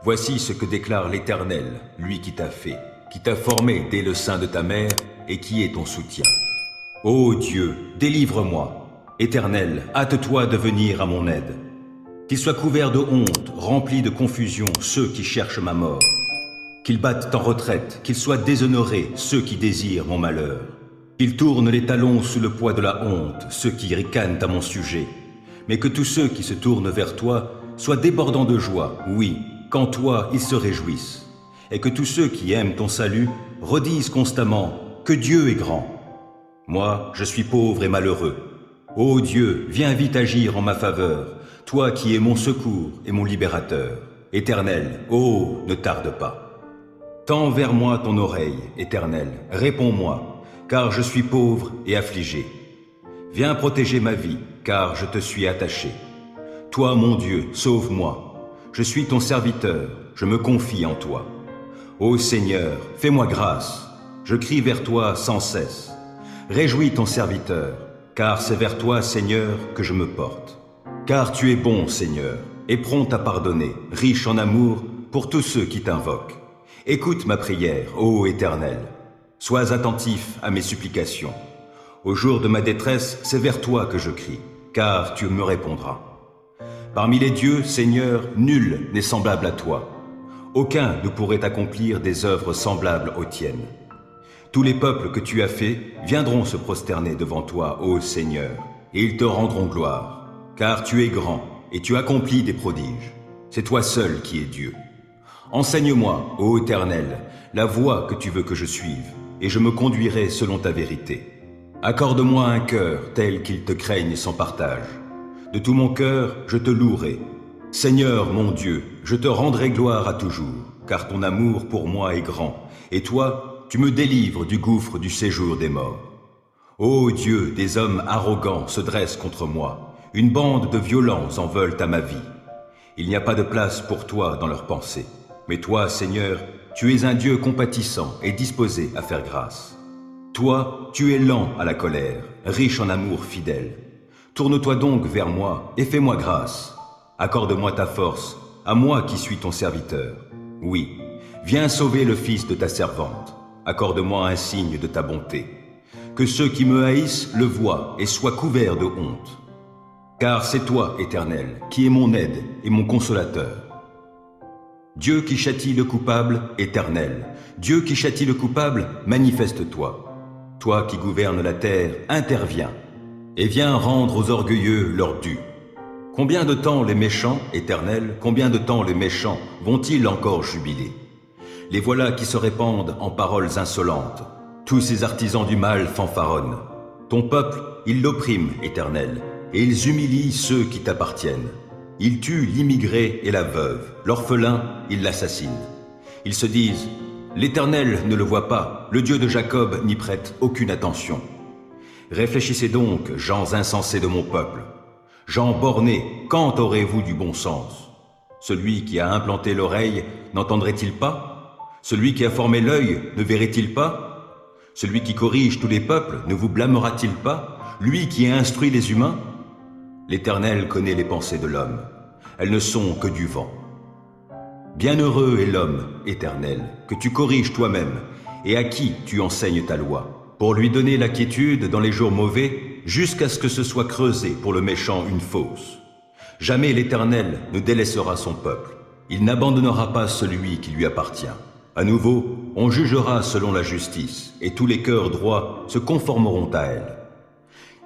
Voici ce que déclare l'Éternel, lui qui t'a fait, qui t'a formé dès le sein de ta mère et qui est ton soutien. Ô Dieu, délivre-moi. Éternel, hâte-toi de venir à mon aide. Qu'ils soient couverts de honte, remplis de confusion, ceux qui cherchent ma mort. Qu'ils battent en retraite, qu'ils soient déshonorés, ceux qui désirent mon malheur. Qu'ils tournent les talons sous le poids de la honte, ceux qui ricanent à mon sujet. Mais que tous ceux qui se tournent vers toi soient débordants de joie, oui, qu'en toi ils se réjouissent. Et que tous ceux qui aiment ton salut redisent constamment que Dieu est grand. Moi, je suis pauvre et malheureux. Ô Dieu, viens vite agir en ma faveur, toi qui es mon secours et mon libérateur. Éternel, oh, ne tarde pas. Tends vers moi ton oreille, Éternel, réponds-moi, car je suis pauvre et affligé. Viens protéger ma vie, car je te suis attaché. Toi, mon Dieu, sauve-moi. Je suis ton serviteur, je me confie en toi. Ô Seigneur, fais-moi grâce. Je crie vers toi sans cesse. Réjouis ton serviteur, car c'est vers toi, Seigneur, que je me porte. Car tu es bon, Seigneur, et prompt à pardonner, riche en amour pour tous ceux qui t'invoquent. Écoute ma prière, ô Éternel. Sois attentif à mes supplications. Au jour de ma détresse, c'est vers toi que je crie, car tu me répondras. Parmi les dieux, Seigneur, nul n'est semblable à toi. Aucun ne pourrait accomplir des œuvres semblables aux tiennes. Tous les peuples que tu as faits viendront se prosterner devant toi, ô Seigneur, et ils te rendront gloire, car tu es grand et tu accomplis des prodiges. C'est toi seul qui es Dieu. Enseigne-moi, ô Éternel, la voie que tu veux que je suive, et je me conduirai selon ta vérité. Accorde-moi un cœur tel qu'il te craigne sans partage. De tout mon cœur, je te louerai. Seigneur mon Dieu, je te rendrai gloire à toujours, car ton amour pour moi est grand, et toi, tu me délivres du gouffre du séjour des morts. Ô Dieu, des hommes arrogants se dressent contre moi, une bande de violents en veulent à ma vie. Il n'y a pas de place pour toi dans leurs pensées, mais toi, Seigneur, tu es un Dieu compatissant et disposé à faire grâce. Toi, tu es lent à la colère, riche en amour fidèle. Tourne-toi donc vers moi et fais-moi grâce. Accorde-moi ta force, à moi qui suis ton serviteur. Oui, viens sauver le fils de ta servante. Accorde-moi un signe de ta bonté. Que ceux qui me haïssent le voient et soient couverts de honte. Car c'est toi, Éternel, qui es mon aide et mon consolateur. Dieu qui châtie le coupable, Éternel. Dieu qui châtie le coupable, manifeste-toi. Toi qui gouvernes la terre, interviens. Et viens rendre aux orgueilleux leur dû. Combien de temps les méchants, Éternel, combien de temps les méchants vont-ils encore jubiler? Les voilà qui se répandent en paroles insolentes. Tous ces artisans du mal fanfaronnent. Ton peuple, ils l'oppriment, Éternel, et ils humilient ceux qui t'appartiennent. Ils tuent l'immigré et la veuve, l'orphelin, ils l'assassinent. Ils se disent, l'Éternel ne le voit pas, le Dieu de Jacob n'y prête aucune attention. Réfléchissez donc, gens insensés de mon peuple. Gens bornés, quand aurez-vous du bon sens? Celui qui a implanté l'oreille n'entendrait-il pas? Celui qui a formé l'œil ne verrait-il pas? Celui qui corrige tous les peuples ne vous blâmera-t-il pas? Lui qui a instruit les humains? L'Éternel connaît les pensées de l'homme. Elles ne sont que du vent. Bienheureux est l'homme, Éternel, que tu corriges toi-même, et à qui tu enseignes ta loi, pour lui donner la quiétude dans les jours mauvais, jusqu'à ce que ce soit creusé pour le méchant une fosse. Jamais l'Éternel ne délaissera son peuple. Il n'abandonnera pas celui qui lui appartient. À nouveau, on jugera selon la justice, et tous les cœurs droits se conformeront à elle.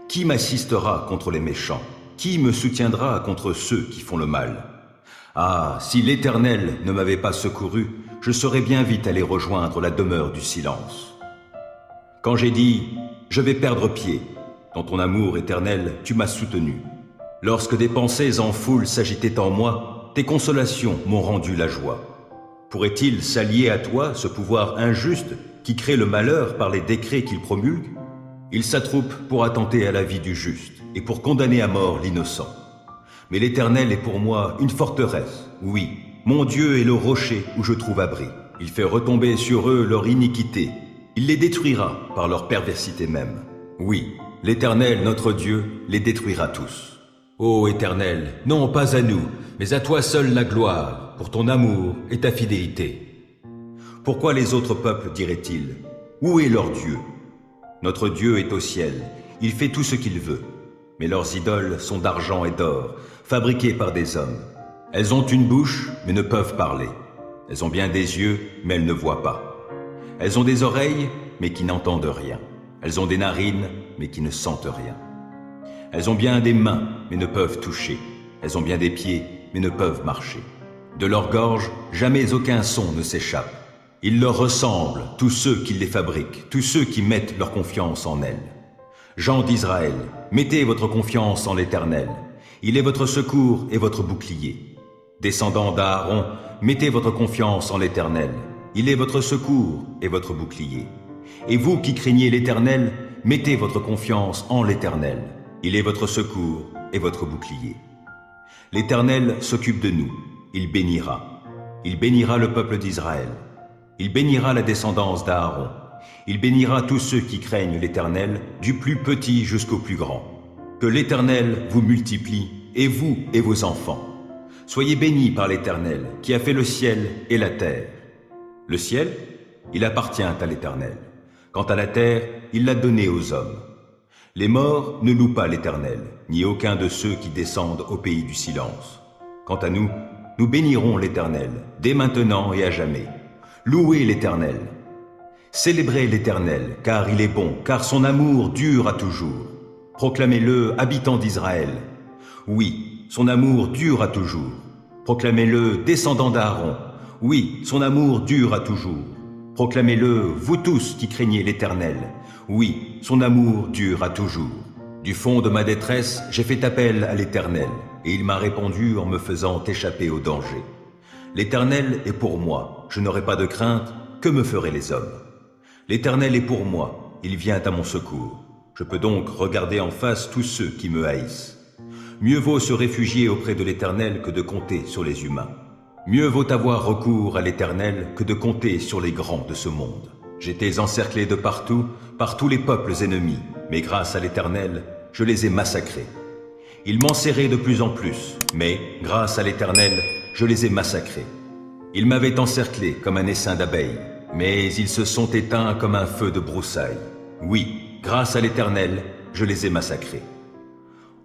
Qui m'assistera contre les méchants? Qui me soutiendra contre ceux qui font le mal? Ah, si l'Éternel ne m'avait pas secouru, je serais bien vite allé rejoindre la demeure du silence. Quand j'ai dit « Je vais perdre pied », dans ton amour éternel, tu m'as soutenu. Lorsque des pensées en foule s'agitaient en moi, tes consolations m'ont rendu la joie. Pourrait-il s'allier à toi, ce pouvoir injuste qui crée le malheur par les décrets qu'il promulgue? Il s'attroupe pour attenter à la vie du juste et pour condamner à mort l'innocent. Mais l'Éternel est pour moi une forteresse, oui, mon Dieu est le rocher où je trouve abri. Il fait retomber sur eux leur iniquité. Il les détruira par leur perversité même. Oui, l'Éternel, notre Dieu, les détruira tous. Ô Éternel, non pas à nous, mais à toi seul la gloire, pour ton amour et ta fidélité. Pourquoi les autres peuples diraient-ils, où est leur Dieu? Notre Dieu est au ciel, il fait tout ce qu'il veut. Mais leurs idoles sont d'argent et d'or, fabriquées par des hommes. Elles ont une bouche, mais ne peuvent parler. Elles ont bien des yeux, mais elles ne voient pas. Elles ont des oreilles, mais qui n'entendent rien. Elles ont des narines, mais qui ne sentent rien. Elles ont bien des mains, mais ne peuvent toucher. Elles ont bien des pieds, mais ne peuvent marcher. De leur gorge, jamais aucun son ne s'échappe. Ils leur ressemblent, tous ceux qui les fabriquent, tous ceux qui mettent leur confiance en elles. Gens d'Israël, mettez votre confiance en l'Éternel. Il est votre secours et votre bouclier. Descendants d'Aaron, mettez votre confiance en l'Éternel. Il est votre secours et votre bouclier. Et vous qui craignez l'Éternel, mettez votre confiance en l'Éternel. Il est votre secours et votre bouclier. L'Éternel s'occupe de nous. Il bénira. Il bénira le peuple d'Israël. Il bénira la descendance d'Aaron. Il bénira tous ceux qui craignent l'Éternel, du plus petit jusqu'au plus grand. Que l'Éternel vous multiplie, et vous et vos enfants. Soyez bénis par l'Éternel, qui a fait le ciel et la terre. Le ciel, il appartient à l'Éternel. Quant à la terre, il l'a donnée aux hommes. Les morts ne louent pas l'Éternel, ni aucun de ceux qui descendent au pays du silence. Quant à nous, nous bénirons l'Éternel, dès maintenant et à jamais. Louez l'Éternel. Célébrez l'Éternel, car il est bon, car son amour dure à toujours. Proclamez-le, habitants d'Israël. Oui, son amour dure à toujours. Proclamez-le, descendants d'Aaron. Oui, son amour dure à toujours. Proclamez-le, vous tous qui craignez l'Éternel. Oui, son amour dure à toujours. Du fond de ma détresse, j'ai fait appel à l'Éternel, et il m'a répondu en me faisant échapper au danger. L'Éternel est pour moi, je n'aurai pas de crainte, que me feraient les hommes? L'Éternel est pour moi, il vient à mon secours. Je peux donc regarder en face tous ceux qui me haïssent. Mieux vaut se réfugier auprès de l'Éternel que de compter sur les humains. Mieux vaut avoir recours à l'Éternel que de compter sur les grands de ce monde. J'étais encerclé de partout, par tous les peuples ennemis, mais grâce à l'Éternel, je les ai massacrés. Ils m'enserraient de plus en plus, mais grâce à l'Éternel, je les ai massacrés. Ils m'avaient encerclé comme un essaim d'abeilles, mais ils se sont éteints comme un feu de broussailles. Oui, grâce à l'Éternel, je les ai massacrés.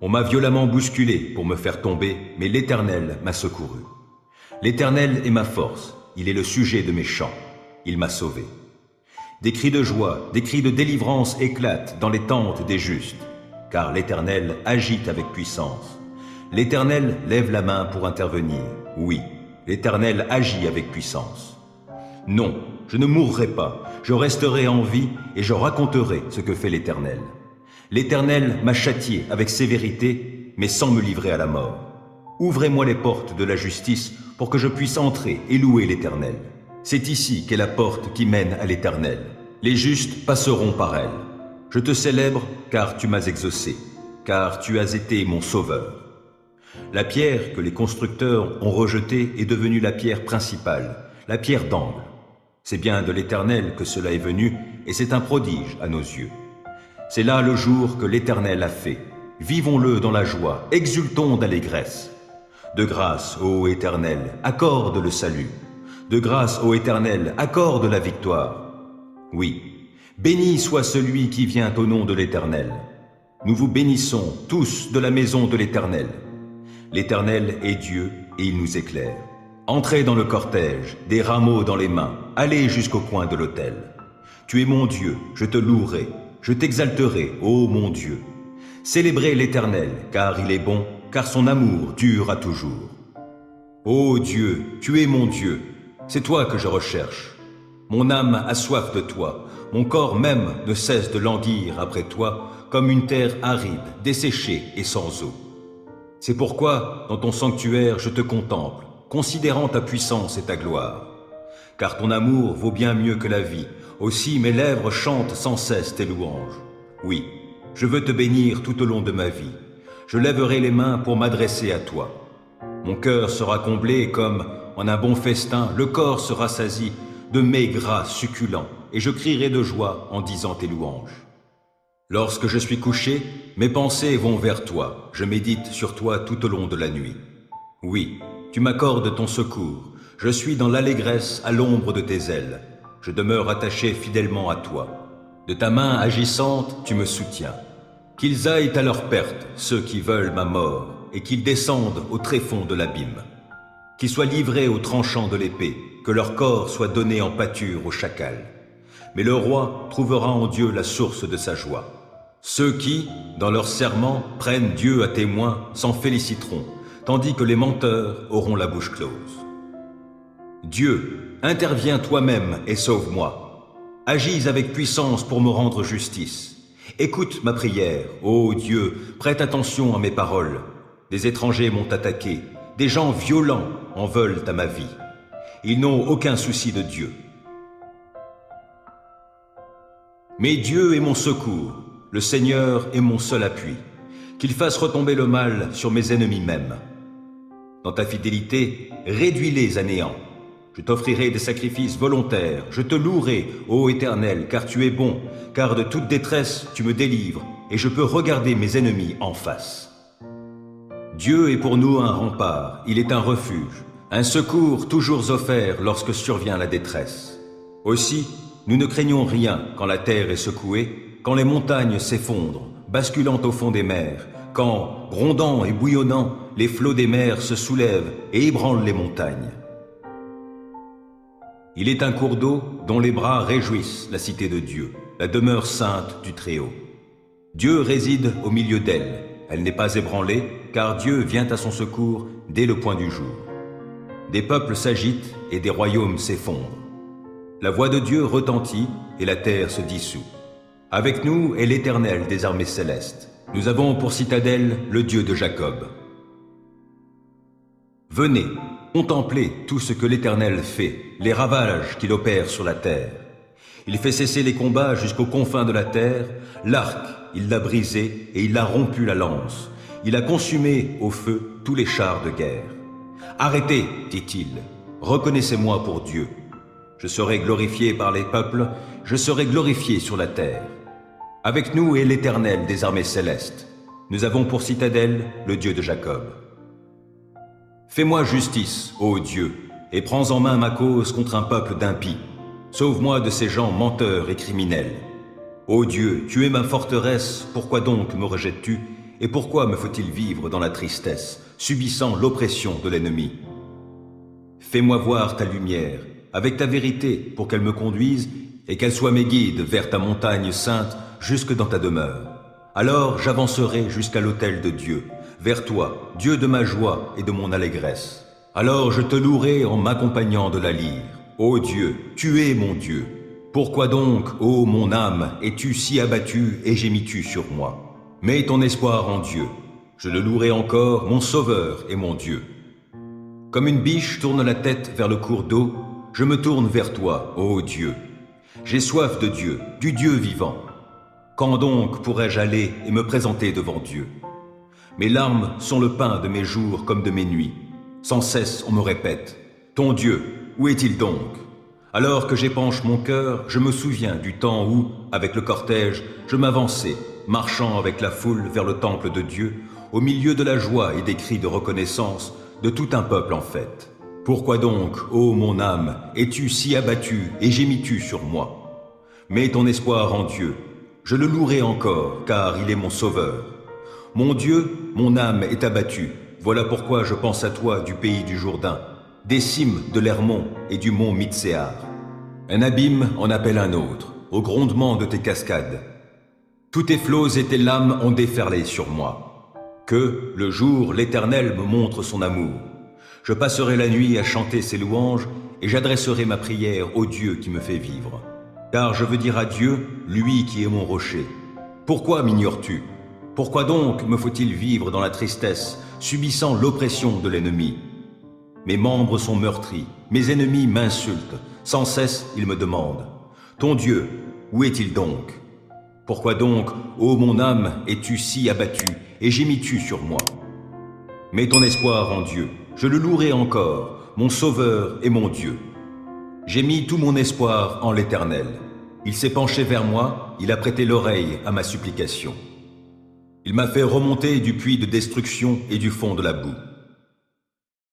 On m'a violemment bousculé pour me faire tomber, mais l'Éternel m'a secouru. L'Éternel est ma force, il est le sujet de mes chants, il m'a sauvé. Des cris de joie, des cris de délivrance éclatent dans les tentes des justes, car l'Éternel agite avec puissance. L'Éternel lève la main pour intervenir, oui, l'Éternel agit avec puissance. Non, je ne mourrai pas, je resterai en vie et je raconterai ce que fait l'Éternel. L'Éternel m'a châtié avec sévérité, mais sans me livrer à la mort. Ouvrez-moi les portes de la justice pour que je puisse entrer et louer l'Éternel. C'est ici qu'est la porte qui mène à l'Éternel. Les justes passeront par elle. Je te célèbre car tu m'as exaucé, car tu as été mon sauveur. La pierre que les constructeurs ont rejetée est devenue la pierre principale, la pierre d'angle. C'est bien de l'Éternel que cela est venu, et c'est un prodige à nos yeux. C'est là le jour que l'Éternel a fait. Vivons-le dans la joie, exultons d'allégresse. De grâce, ô Éternel, accorde le salut. De grâce, ô Éternel, accorde la victoire. Oui, béni soit celui qui vient au nom de l'Éternel. Nous vous bénissons tous de la maison de l'Éternel. L'Éternel est Dieu et il nous éclaire. Entrez dans le cortège, des rameaux dans les mains, allez jusqu'au coin de l'autel. Tu es mon Dieu, je te louerai, je t'exalterai, ô mon Dieu. Célébrez l'Éternel, car il est bon, car son amour dure à toujours. Ô Dieu, tu es mon Dieu, c'est toi que je recherche. Mon âme a soif de toi, mon corps même ne cesse de languir après toi, comme une terre aride, desséchée et sans eau. C'est pourquoi, dans ton sanctuaire, je te contemple, considérant ta puissance et ta gloire. Car ton amour vaut bien mieux que la vie, aussi mes lèvres chantent sans cesse tes louanges. Oui, je veux te bénir tout au long de ma vie. Je lèverai les mains pour m'adresser à toi. Mon cœur sera comblé comme, en un bon festin, le corps se rassasie de mets gras succulents, et je crierai de joie en disant tes louanges. Lorsque je suis couché, mes pensées vont vers toi, je médite sur toi tout au long de la nuit. Oui, tu m'accordes ton secours, je suis dans l'allégresse à l'ombre de tes ailes, je demeure attaché fidèlement à toi. De ta main agissante, tu me soutiens. Qu'ils aillent à leur perte, ceux qui veulent ma mort, et qu'ils descendent au tréfonds de l'abîme. Qu'ils soient livrés aux tranchants de l'épée, que leur corps soit donné en pâture au chacal. Mais le roi trouvera en Dieu la source de sa joie. Ceux qui, dans leur serment, prennent Dieu à témoin s'en féliciteront, tandis que les menteurs auront la bouche close. Dieu, interviens toi-même et sauve-moi. Agis avec puissance pour me rendre justice. Écoute ma prière, ô Dieu, prête attention à mes paroles. Des étrangers m'ont attaqué, des gens violents en veulent à ma vie. Ils n'ont aucun souci de Dieu. Mais Dieu est mon secours, le Seigneur est mon seul appui. Qu'il fasse retomber le mal sur mes ennemis mêmes. Dans ta fidélité, réduis-les à néant. Je t'offrirai des sacrifices volontaires, je te louerai, ô Éternel, car tu es bon, car de toute détresse tu me délivres, et je peux regarder mes ennemis en face. Dieu est pour nous un rempart, il est un refuge, un secours toujours offert lorsque survient la détresse. Aussi, nous ne craignons rien quand la terre est secouée, quand les montagnes s'effondrent, basculant au fond des mers, quand, grondant et bouillonnant, les flots des mers se soulèvent et ébranlent les montagnes. Il est un cours d'eau dont les bras réjouissent la cité de Dieu, la demeure sainte du Très-Haut. Dieu réside au milieu d'elle, elle n'est pas ébranlée, car Dieu vient à son secours dès le point du jour. Des peuples s'agitent et des royaumes s'effondrent. La voix de Dieu retentit et la terre se dissout. Avec nous est l'Éternel des armées célestes. Nous avons pour citadelle le Dieu de Jacob. Venez, contemplez tout ce que l'Éternel fait, les ravages qu'il opère sur la terre. Il fait cesser les combats jusqu'aux confins de la terre, l'arc, il l'a brisé et il a rompu la lance. Il a consumé au feu tous les chars de guerre. Arrêtez, dit-il, reconnaissez-moi pour Dieu. Je serai glorifié par les peuples, je serai glorifié sur la terre. Avec nous est l'Éternel des armées célestes. Nous avons pour citadelle le Dieu de Jacob. Fais-moi justice, ô Dieu, et prends en main ma cause contre un peuple d'impies. Sauve-moi de ces gens menteurs et criminels. Ô Dieu, tu es ma forteresse, pourquoi donc me rejettes-tu? Et pourquoi me faut-il vivre dans la tristesse, subissant l'oppression de l'ennemi? Fais-moi voir ta lumière, avec ta vérité, pour qu'elle me conduise, et qu'elle soit mes guides vers ta montagne sainte, jusque dans ta demeure. Alors j'avancerai jusqu'à l'autel de Dieu, vers toi, Dieu de ma joie et de mon allégresse. Alors je te louerai en m'accompagnant de la lyre. Ô Dieu, tu es mon Dieu. Pourquoi donc, ô mon âme, es-tu si abattue et gémis-tu sur moi? Mets ton espoir en Dieu. Je le louerai encore, mon Sauveur et mon Dieu. Comme une biche tourne la tête vers le cours d'eau, je me tourne vers toi, ô Dieu. J'ai soif de Dieu, du Dieu vivant. Quand donc pourrais-je aller et me présenter devant Dieu? Mes larmes sont le pain de mes jours comme de mes nuits. Sans cesse on me répète, ton Dieu, où est-il donc? Alors que j'épanche mon cœur, je me souviens du temps où, avec le cortège, je m'avançais, marchant avec la foule vers le temple de Dieu, au milieu de la joie et des cris de reconnaissance de tout un peuple en fête. Pourquoi donc, ô mon âme, es-tu si abattue et gémis-tu sur moi? Mets ton espoir en Dieu. Je le louerai encore, car il est mon sauveur. Mon Dieu, mon âme est abattue. Voilà pourquoi je pense à toi du pays du Jourdain, des cimes de l'Hermon et du mont Mitséar. Un abîme en appelle un autre, au grondement de tes cascades. Tous tes flots et tes lames ont déferlé sur moi. Que, le jour, l'Éternel me montre son amour. Je passerai la nuit à chanter ses louanges et j'adresserai ma prière au Dieu qui me fait vivre. Car je veux dire à Dieu, lui qui est mon rocher. Pourquoi m'ignores-tu? Pourquoi donc me faut-il vivre dans la tristesse, subissant l'oppression de l'ennemi? Mes membres sont meurtris, mes ennemis m'insultent, sans cesse ils me demandent. Ton Dieu, où est-il donc? Pourquoi donc, ô mon âme, es-tu si abattue et gémis-tu sur moi? Mets ton espoir en Dieu, je le louerai encore, mon Sauveur et mon Dieu. J'ai mis tout mon espoir en l'Éternel. Il s'est penché vers moi, il a prêté l'oreille à ma supplication. Il m'a fait remonter du puits de destruction et du fond de la boue.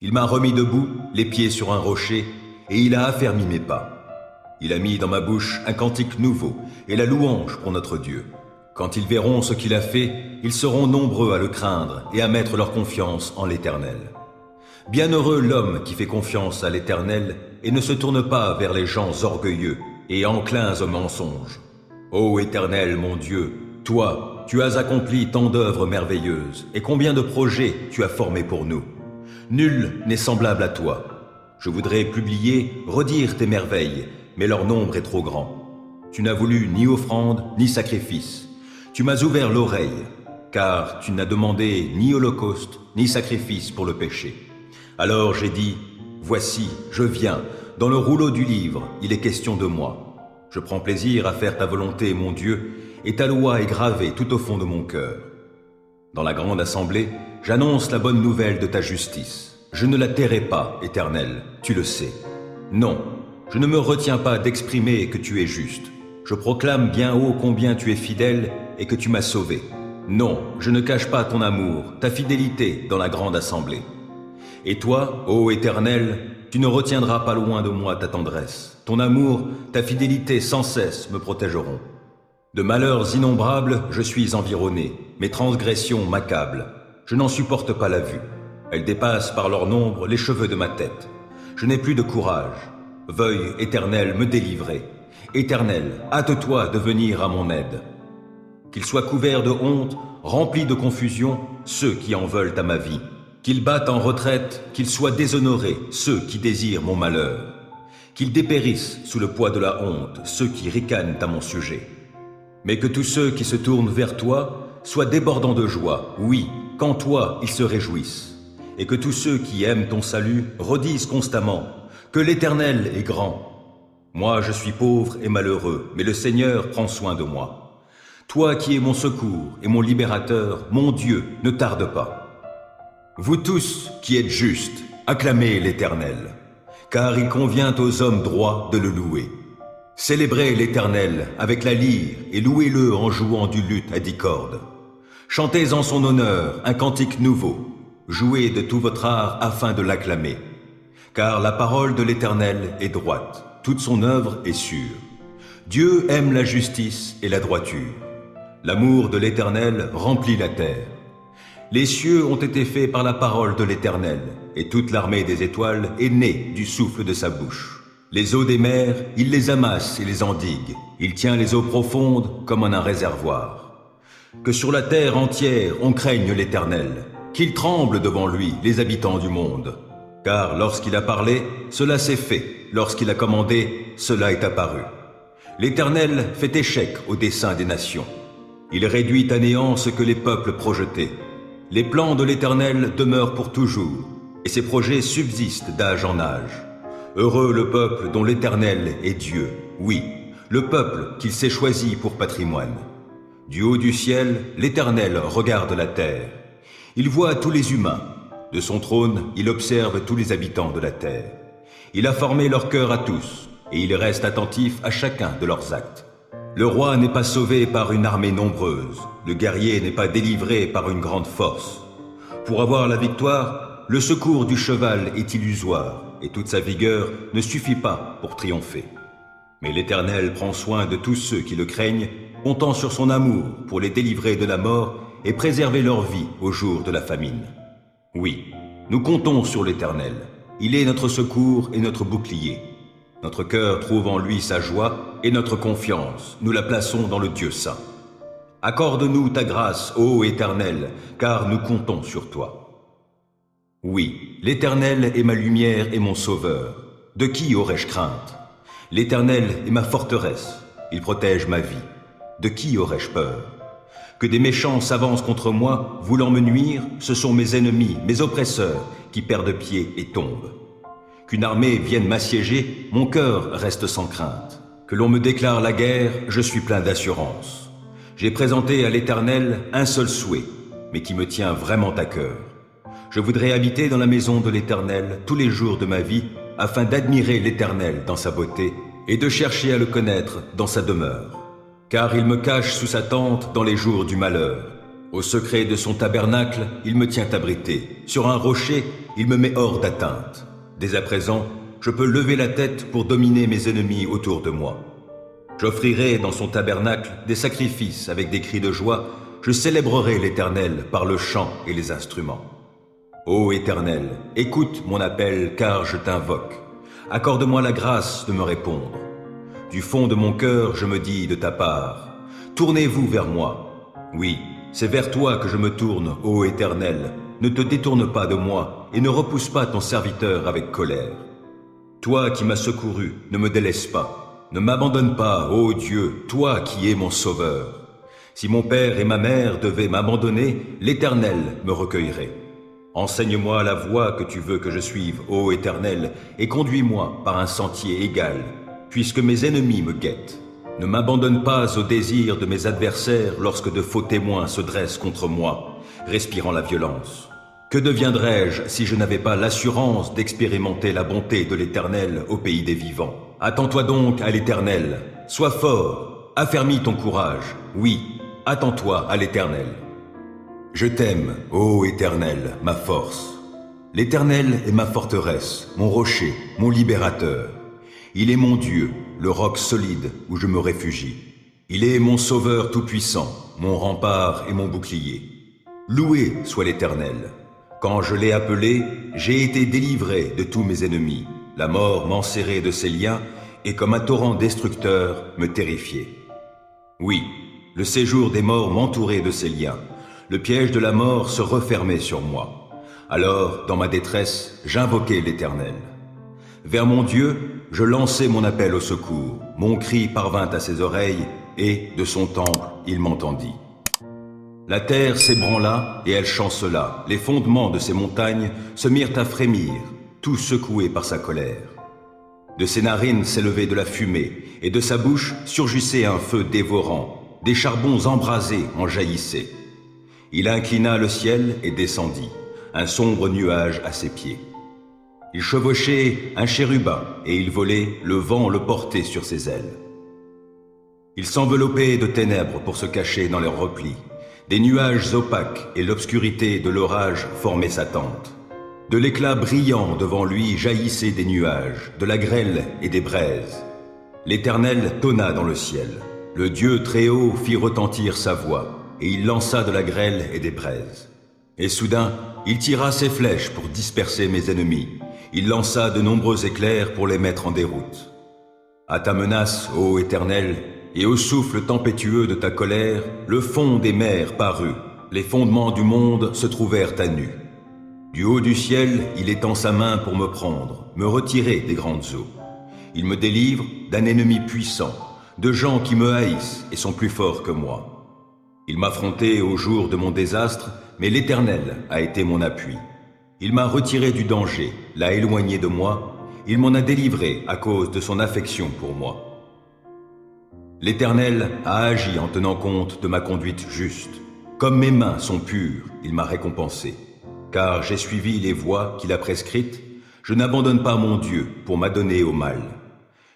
Il m'a remis debout, les pieds sur un rocher, et il a affermi mes pas. Il a mis dans ma bouche un cantique nouveau et la louange pour notre Dieu. Quand ils verront ce qu'il a fait, ils seront nombreux à le craindre et à mettre leur confiance en l'Éternel. Bienheureux l'homme qui fait confiance à l'Éternel et ne se tourne pas vers les gens orgueilleux et enclins au mensonge. Ô Éternel, mon Dieu, toi, tu as accompli tant d'œuvres merveilleuses et combien de projets tu as formés pour nous. Nul n'est semblable à toi. Je voudrais publier, redire tes merveilles, mais leur nombre est trop grand. Tu n'as voulu ni offrande, ni sacrifice. Tu m'as ouvert l'oreille, car tu n'as demandé ni holocauste, ni sacrifice pour le péché. Alors j'ai dit, voici, je viens, dans le rouleau du livre, il est question de moi. Je prends plaisir à faire ta volonté, mon Dieu, et ta loi est gravée tout au fond de mon cœur. Dans la grande assemblée, j'annonce la bonne nouvelle de ta justice. Je ne la tairai pas, Éternel, tu le sais. Non, je ne me retiens pas d'exprimer que tu es juste. Je proclame bien haut combien tu es fidèle et que tu m'as sauvé. Non, je ne cache pas ton amour, ta fidélité dans la grande assemblée. Et toi, ô Éternel, tu ne retiendras pas loin de moi ta tendresse. Ton amour, ta fidélité sans cesse me protégeront. De malheurs innombrables, je suis environné. Mes transgressions m'accablent. Je n'en supporte pas la vue. Elles dépassent par leur nombre les cheveux de ma tête. Je n'ai plus de courage. Veuille, Éternel, me délivrer. Éternel, hâte-toi de venir à mon aide. Qu'ils soient couverts de honte, remplis de confusion, ceux qui en veulent à ma vie. Qu'ils battent en retraite, qu'ils soient déshonorés, ceux qui désirent mon malheur. Qu'ils dépérissent sous le poids de la honte, ceux qui ricanent à mon sujet. Mais que tous ceux qui se tournent vers toi soient débordants de joie, oui, qu'en toi ils se réjouissent. Et que tous ceux qui aiment ton salut redisent constamment que l'Éternel est grand. Moi je suis pauvre et malheureux, mais le Seigneur prend soin de moi. Toi qui es mon secours et mon libérateur, mon Dieu, ne tarde pas. Vous tous qui êtes justes, acclamez l'Éternel, car il convient aux hommes droits de le louer. Célébrez l'Éternel avec la lyre et louez-le en jouant du luth à 10 cordes. Chantez en son honneur un cantique nouveau. Jouez de tout votre art afin de l'acclamer. Car la parole de l'Éternel est droite, toute son œuvre est sûre. Dieu aime la justice et la droiture. L'amour de l'Éternel remplit la terre. Les cieux ont été faits par la parole de l'Éternel, et toute l'armée des étoiles est née du souffle de sa bouche. Les eaux des mers, il les amasse et les endigue. Il tient les eaux profondes comme en un réservoir. Que sur la terre entière on craigne l'Éternel, qu'ils tremblent devant lui, les habitants du monde. Car lorsqu'il a parlé, cela s'est fait. Lorsqu'il a commandé, cela est apparu. L'Éternel fait échec au dessein des nations. Il réduit à néant ce que les peuples projetaient. Les plans de l'Éternel demeurent pour toujours, et ses projets subsistent d'âge en âge. Heureux le peuple dont l'Éternel est Dieu, oui, le peuple qu'il s'est choisi pour patrimoine. Du haut du ciel, l'Éternel regarde la terre. Il voit tous les humains. De son trône, il observe tous les habitants de la terre. Il a formé leur cœur à tous, et il reste attentif à chacun de leurs actes. Le roi n'est pas sauvé par une armée nombreuse, le guerrier n'est pas délivré par une grande force. Pour avoir la victoire, le secours du cheval est illusoire, et toute sa vigueur ne suffit pas pour triompher. Mais l'Éternel prend soin de tous ceux qui le craignent, comptant sur son amour pour les délivrer de la mort et préserver leur vie au jour de la famine. Oui, nous comptons sur l'Éternel. Il est notre secours et notre bouclier. Notre cœur trouve en lui sa joie et notre confiance, nous la plaçons dans le Dieu saint. Accorde-nous ta grâce, ô Éternel, car nous comptons sur toi. Oui, l'Éternel est ma lumière et mon sauveur. De qui aurais-je crainte? L'Éternel est ma forteresse, il protège ma vie. De qui aurais-je peur? Que des méchants s'avancent contre moi, voulant me nuire, ce sont mes ennemis, mes oppresseurs, qui perdent pied et tombent. Qu'une armée vienne m'assiéger, mon cœur reste sans crainte. Que l'on me déclare la guerre, je suis plein d'assurance. J'ai présenté à l'Éternel un seul souhait, mais qui me tient vraiment à cœur. Je voudrais habiter dans la maison de l'Éternel tous les jours de ma vie, afin d'admirer l'Éternel dans sa beauté et de chercher à le connaître dans sa demeure. Car il me cache sous sa tente dans les jours du malheur. Au secret de son tabernacle, il me tient abrité. Sur un rocher, il me met hors d'atteinte. Dès à présent, je peux lever la tête pour dominer mes ennemis autour de moi. J'offrirai dans son tabernacle des sacrifices avec des cris de joie. Je célébrerai l'Éternel par le chant et les instruments. Ô Éternel, écoute mon appel car je t'invoque. Accorde-moi la grâce de me répondre. Du fond de mon cœur, je me dis de ta part, tournez-vous vers moi. Oui, c'est vers toi que je me tourne, ô Éternel. Ne te détourne pas de moi et ne repousse pas ton serviteur avec colère. Toi qui m'as secouru, ne me délaisse pas. Ne m'abandonne pas, ô Dieu, toi qui es mon sauveur. Si mon père et ma mère devaient m'abandonner, l'Éternel me recueillerait. Enseigne-moi la voie que tu veux que je suive, ô Éternel, et conduis-moi par un sentier égal, puisque mes ennemis me guettent. Ne m'abandonne pas au désir de mes adversaires lorsque de faux témoins se dressent contre moi, respirant la violence. Que deviendrais-je si je n'avais pas l'assurance d'expérimenter la bonté de l'Éternel au pays des vivants? Attends-toi donc à l'Éternel, sois fort, affermis ton courage, oui, attends-toi à l'Éternel. Je t'aime, ô Éternel, ma force. L'Éternel est ma forteresse, mon rocher, mon libérateur. Il est mon Dieu, le roc solide où je me réfugie. Il est mon sauveur tout-puissant, mon rempart et mon bouclier. Loué soit l'Éternel. Quand je l'ai appelé, j'ai été délivré de tous mes ennemis. La mort m'enserrait de ses liens et comme un torrent destructeur me terrifiait. Oui, le séjour des morts m'entourait de ses liens. Le piège de la mort se refermait sur moi. Alors, dans ma détresse, j'invoquai l'Éternel. Vers mon Dieu, je lançai mon appel au secours. Mon cri parvint à ses oreilles et, de son temple, il m'entendit. La terre s'ébranla et elle chancela. Les fondements de ses montagnes se mirent à frémir, tout secoués par sa colère. De ses narines s'élevait de la fumée, et de sa bouche surgissait un feu dévorant. Des charbons embrasés en jaillissaient. Il inclina le ciel et descendit, un sombre nuage à ses pieds. Il chevauchait un chérubin, et il volait, le vent le portait sur ses ailes. Il s'enveloppait de ténèbres pour se cacher dans leurs replis. Des nuages opaques et l'obscurité de l'orage formaient sa tente. De l'éclat brillant devant lui jaillissaient des nuages, de la grêle et des braises. L'Éternel tonna dans le ciel. Le Dieu Très-Haut fit retentir sa voix, et il lança de la grêle et des braises. Et soudain, il tira ses flèches pour disperser mes ennemis. Il lança de nombreux éclairs pour les mettre en déroute. À ta menace, ô Éternel, et au souffle tempétueux de ta colère, le fond des mers parut, les fondements du monde se trouvèrent à nu. Du haut du ciel, il étend sa main pour me prendre, me retirer des grandes eaux. Il me délivre d'un ennemi puissant, de gens qui me haïssent et sont plus forts que moi. Il m'affrontait au jour de mon désastre, mais l'Éternel a été mon appui. Il m'a retiré du danger, l'a éloigné de moi, il m'en a délivré à cause de son affection pour moi. L'Éternel a agi en tenant compte de ma conduite juste. Comme mes mains sont pures, il m'a récompensé. Car j'ai suivi les voies qu'il a prescrites, je n'abandonne pas mon Dieu pour m'adonner au mal.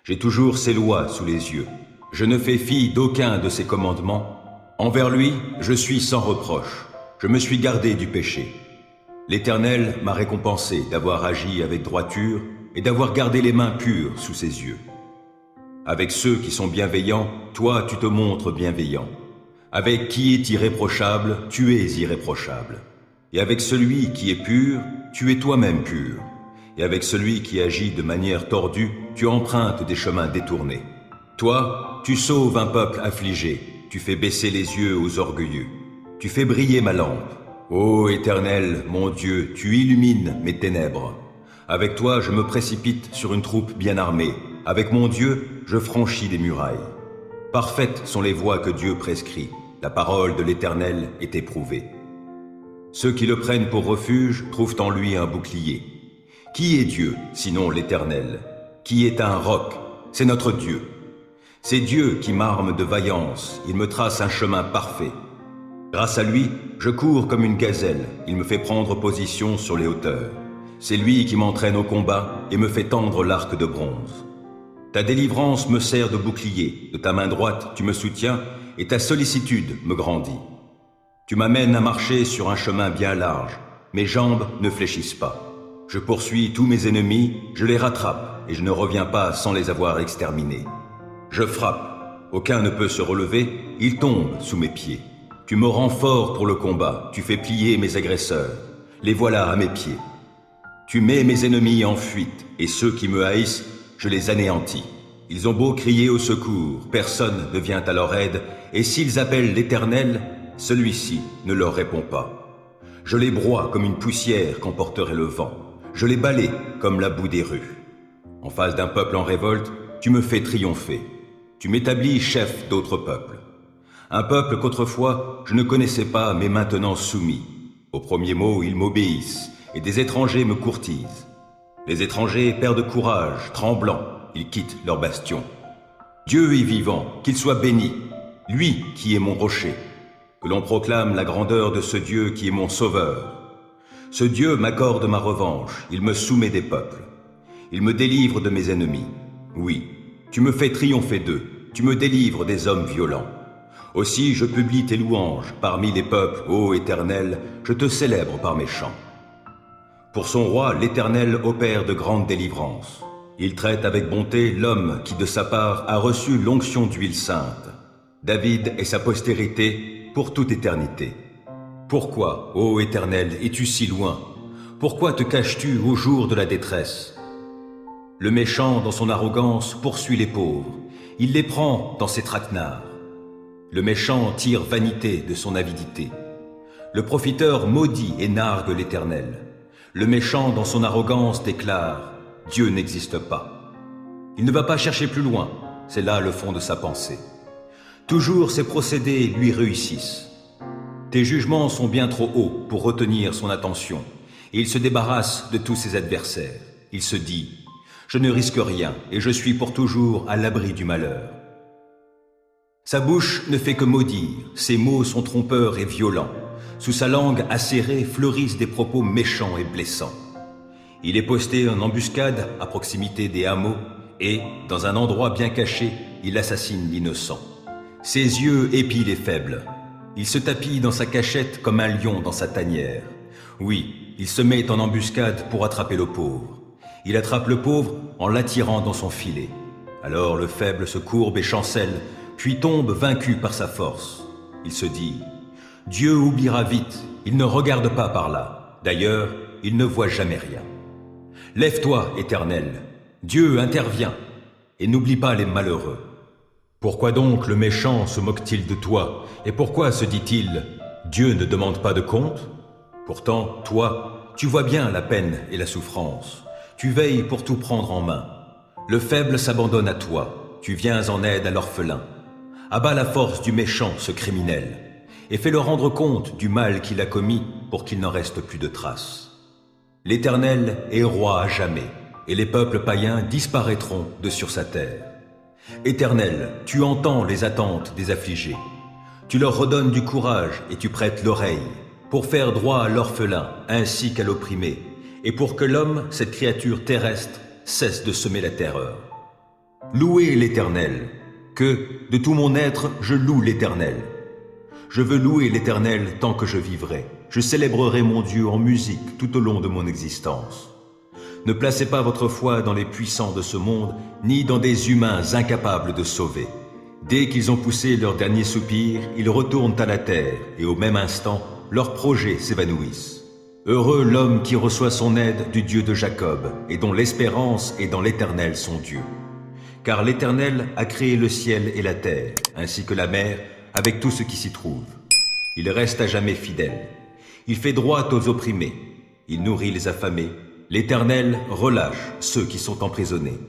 J'ai toujours ses lois sous les yeux. Je ne fais fi d'aucun de ses commandements. Envers lui, je suis sans reproche. Je me suis gardé du péché. L'Éternel m'a récompensé d'avoir agi avec droiture et d'avoir gardé les mains pures sous ses yeux. Avec ceux qui sont bienveillants, toi tu te montres bienveillant. Avec qui est irréprochable, tu es irréprochable. Et avec celui qui est pur, tu es toi-même pur. Et avec celui qui agit de manière tordue, tu empruntes des chemins détournés. Toi, tu sauves un peuple affligé, tu fais baisser les yeux aux orgueilleux. Tu fais briller ma lampe. Ô Éternel, mon Dieu, tu illumines mes ténèbres. Avec toi, je me précipite sur une troupe bien armée. Avec mon Dieu, je franchis des murailles. Parfaites sont les voies que Dieu prescrit. La parole de l'Éternel est éprouvée. Ceux qui le prennent pour refuge trouvent en lui un bouclier. Qui est Dieu, sinon l'Éternel? Qui est un roc? C'est notre Dieu. C'est Dieu qui m'arme de vaillance, il me trace un chemin parfait. Grâce à lui, je cours comme une gazelle, il me fait prendre position sur les hauteurs. C'est lui qui m'entraîne au combat et me fait tendre l'arc de bronze. Ta délivrance me sert de bouclier, de ta main droite tu me soutiens, et ta sollicitude me grandit. Tu m'amènes à marcher sur un chemin bien large, mes jambes ne fléchissent pas. Je poursuis tous mes ennemis, je les rattrape, et je ne reviens pas sans les avoir exterminés. Je frappe, aucun ne peut se relever, ils tombent sous mes pieds. Tu me rends fort pour le combat, tu fais plier mes agresseurs, les voilà à mes pieds. Tu mets mes ennemis en fuite, et ceux qui me haïssent, je les anéantis. Ils ont beau crier au secours, personne ne vient à leur aide, et s'ils appellent l'Éternel, celui-ci ne leur répond pas. Je les broie comme une poussière qu'emporterait le vent. Je les balaie comme la boue des rues. En face d'un peuple en révolte, tu me fais triompher. Tu m'établis chef d'autres peuples. Un peuple qu'autrefois je ne connaissais pas, mais maintenant soumis. Au premier mot, ils m'obéissent, et des étrangers me courtisent. Les étrangers perdent courage, tremblants, ils quittent leur bastion. Dieu est vivant, qu'il soit béni, lui qui est mon rocher. Que l'on proclame la grandeur de ce Dieu qui est mon sauveur. Ce Dieu m'accorde ma revanche, il me soumet des peuples. Il me délivre de mes ennemis. Oui, tu me fais triompher d'eux, tu me délivres des hommes violents. Aussi je publie tes louanges parmi les peuples, ô Éternel, je te célèbre par mes chants. Pour son roi, l'Éternel opère de grandes délivrances. Il traite avec bonté l'homme qui de sa part a reçu l'onction d'huile sainte. David et sa postérité pour toute éternité. Pourquoi, ô Éternel, es-tu si loin? Pourquoi te caches-tu au jour de la détresse? Le méchant, dans son arrogance, poursuit les pauvres. Il les prend dans ses traquenards. Le méchant tire vanité de son avidité. Le profiteur maudit et nargue l'Éternel. Le méchant, dans son arrogance, déclare « Dieu n'existe pas ». Il ne va pas chercher plus loin, c'est là le fond de sa pensée. Toujours ses procédés lui réussissent. Tes jugements sont bien trop hauts pour retenir son attention, et il se débarrasse de tous ses adversaires. Il se dit « Je ne risque rien, et je suis pour toujours à l'abri du malheur ». Sa bouche ne fait que maudire, ses mots sont trompeurs et violents. Sous sa langue acérée fleurissent des propos méchants et blessants. Il est posté en embuscade à proximité des hameaux, et, dans un endroit bien caché, il assassine l'innocent. Ses yeux épient les faibles. Il se tapit dans sa cachette comme un lion dans sa tanière. Oui, il se met en embuscade pour attraper le pauvre. Il attrape le pauvre en l'attirant dans son filet. Alors le faible se courbe et chancelle, puis tombe vaincu par sa force. Il se dit « Dieu oubliera vite, il ne regarde pas par là. D'ailleurs, il ne voit jamais rien. Lève-toi, Éternel, Dieu intervient, et n'oublie pas les malheureux. Pourquoi donc le méchant se moque-t-il de toi, et pourquoi se dit-il « Dieu ne demande pas de compte » Pourtant, toi, tu vois bien la peine et la souffrance. Tu veilles pour tout prendre en main. Le faible s'abandonne à toi, tu viens en aide à l'orphelin. Abat la force du méchant, ce criminel, et fais-le rendre compte du mal qu'il a commis pour qu'il n'en reste plus de traces. L'Éternel est roi à jamais, et les peuples païens disparaîtront de sur sa terre. Éternel, tu entends les attentes des affligés. Tu leur redonnes du courage et tu prêtes l'oreille, pour faire droit à l'orphelin ainsi qu'à l'opprimé, et pour que l'homme, cette créature terrestre, cesse de semer la terreur. Louez l'Éternel, que, de tout mon être, je loue l'Éternel. Je veux louer l'Éternel tant que je vivrai. Je célébrerai mon Dieu en musique tout au long de mon existence. Ne placez pas votre foi dans les puissants de ce monde, ni dans des humains incapables de sauver. Dès qu'ils ont poussé leur dernier soupir, ils retournent à la terre, et au même instant, leurs projets s'évanouissent. Heureux l'homme qui reçoit son aide du Dieu de Jacob, et dont l'espérance est dans l'Éternel son Dieu. Car l'Éternel a créé le ciel et la terre, ainsi que la mer, avec tout ce qui s'y trouve. Il reste à jamais fidèle. Il fait droit aux opprimés. Il nourrit les affamés. L'Éternel relâche ceux qui sont emprisonnés.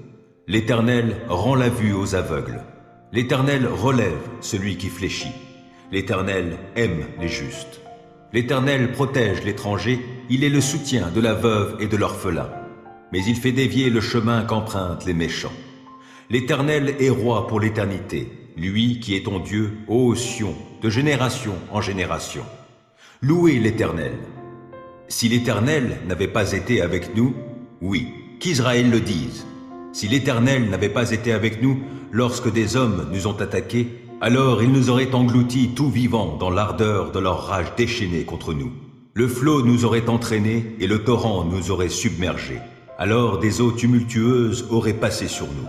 L'Éternel rend la vue aux aveugles. L'Éternel relève celui qui fléchit. L'Éternel aime les justes. L'Éternel protège l'étranger. Il est le soutien de la veuve et de l'orphelin. Mais il fait dévier le chemin qu'empruntent les méchants. L'Éternel est roi pour l'éternité. Lui qui est ton Dieu, ô Sion, de génération en génération. Louez l'Éternel. Si l'Éternel n'avait pas été avec nous, oui, qu'Israël le dise. Si l'Éternel n'avait pas été avec nous lorsque des hommes nous ont attaqués, alors ils nous auraient engloutis tout vivants dans l'ardeur de leur rage déchaînée contre nous. Le flot nous aurait entraînés et le torrent nous aurait submergés. Alors des eaux tumultueuses auraient passé sur nous.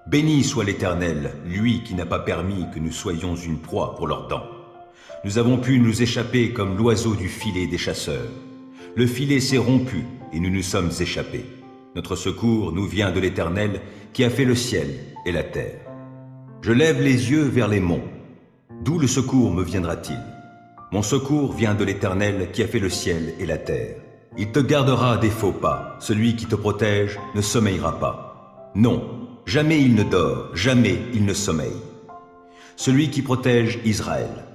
Béni soit l'Éternel, lui qui n'a pas permis que nous soyons une proie pour leurs dents. Nous avons pu nous échapper comme l'oiseau du filet des chasseurs. Le filet s'est rompu et nous nous sommes échappés. Notre secours nous vient de l'Éternel qui a fait le ciel et la terre. Je lève les yeux vers les monts. D'où le secours me viendra-t-il? Mon secours vient de l'Éternel qui a fait le ciel et la terre. Il te gardera des faux pas. Celui qui te protège ne sommeillera pas. Non, jamais il ne dort, jamais il ne sommeille. Celui qui protège Israël.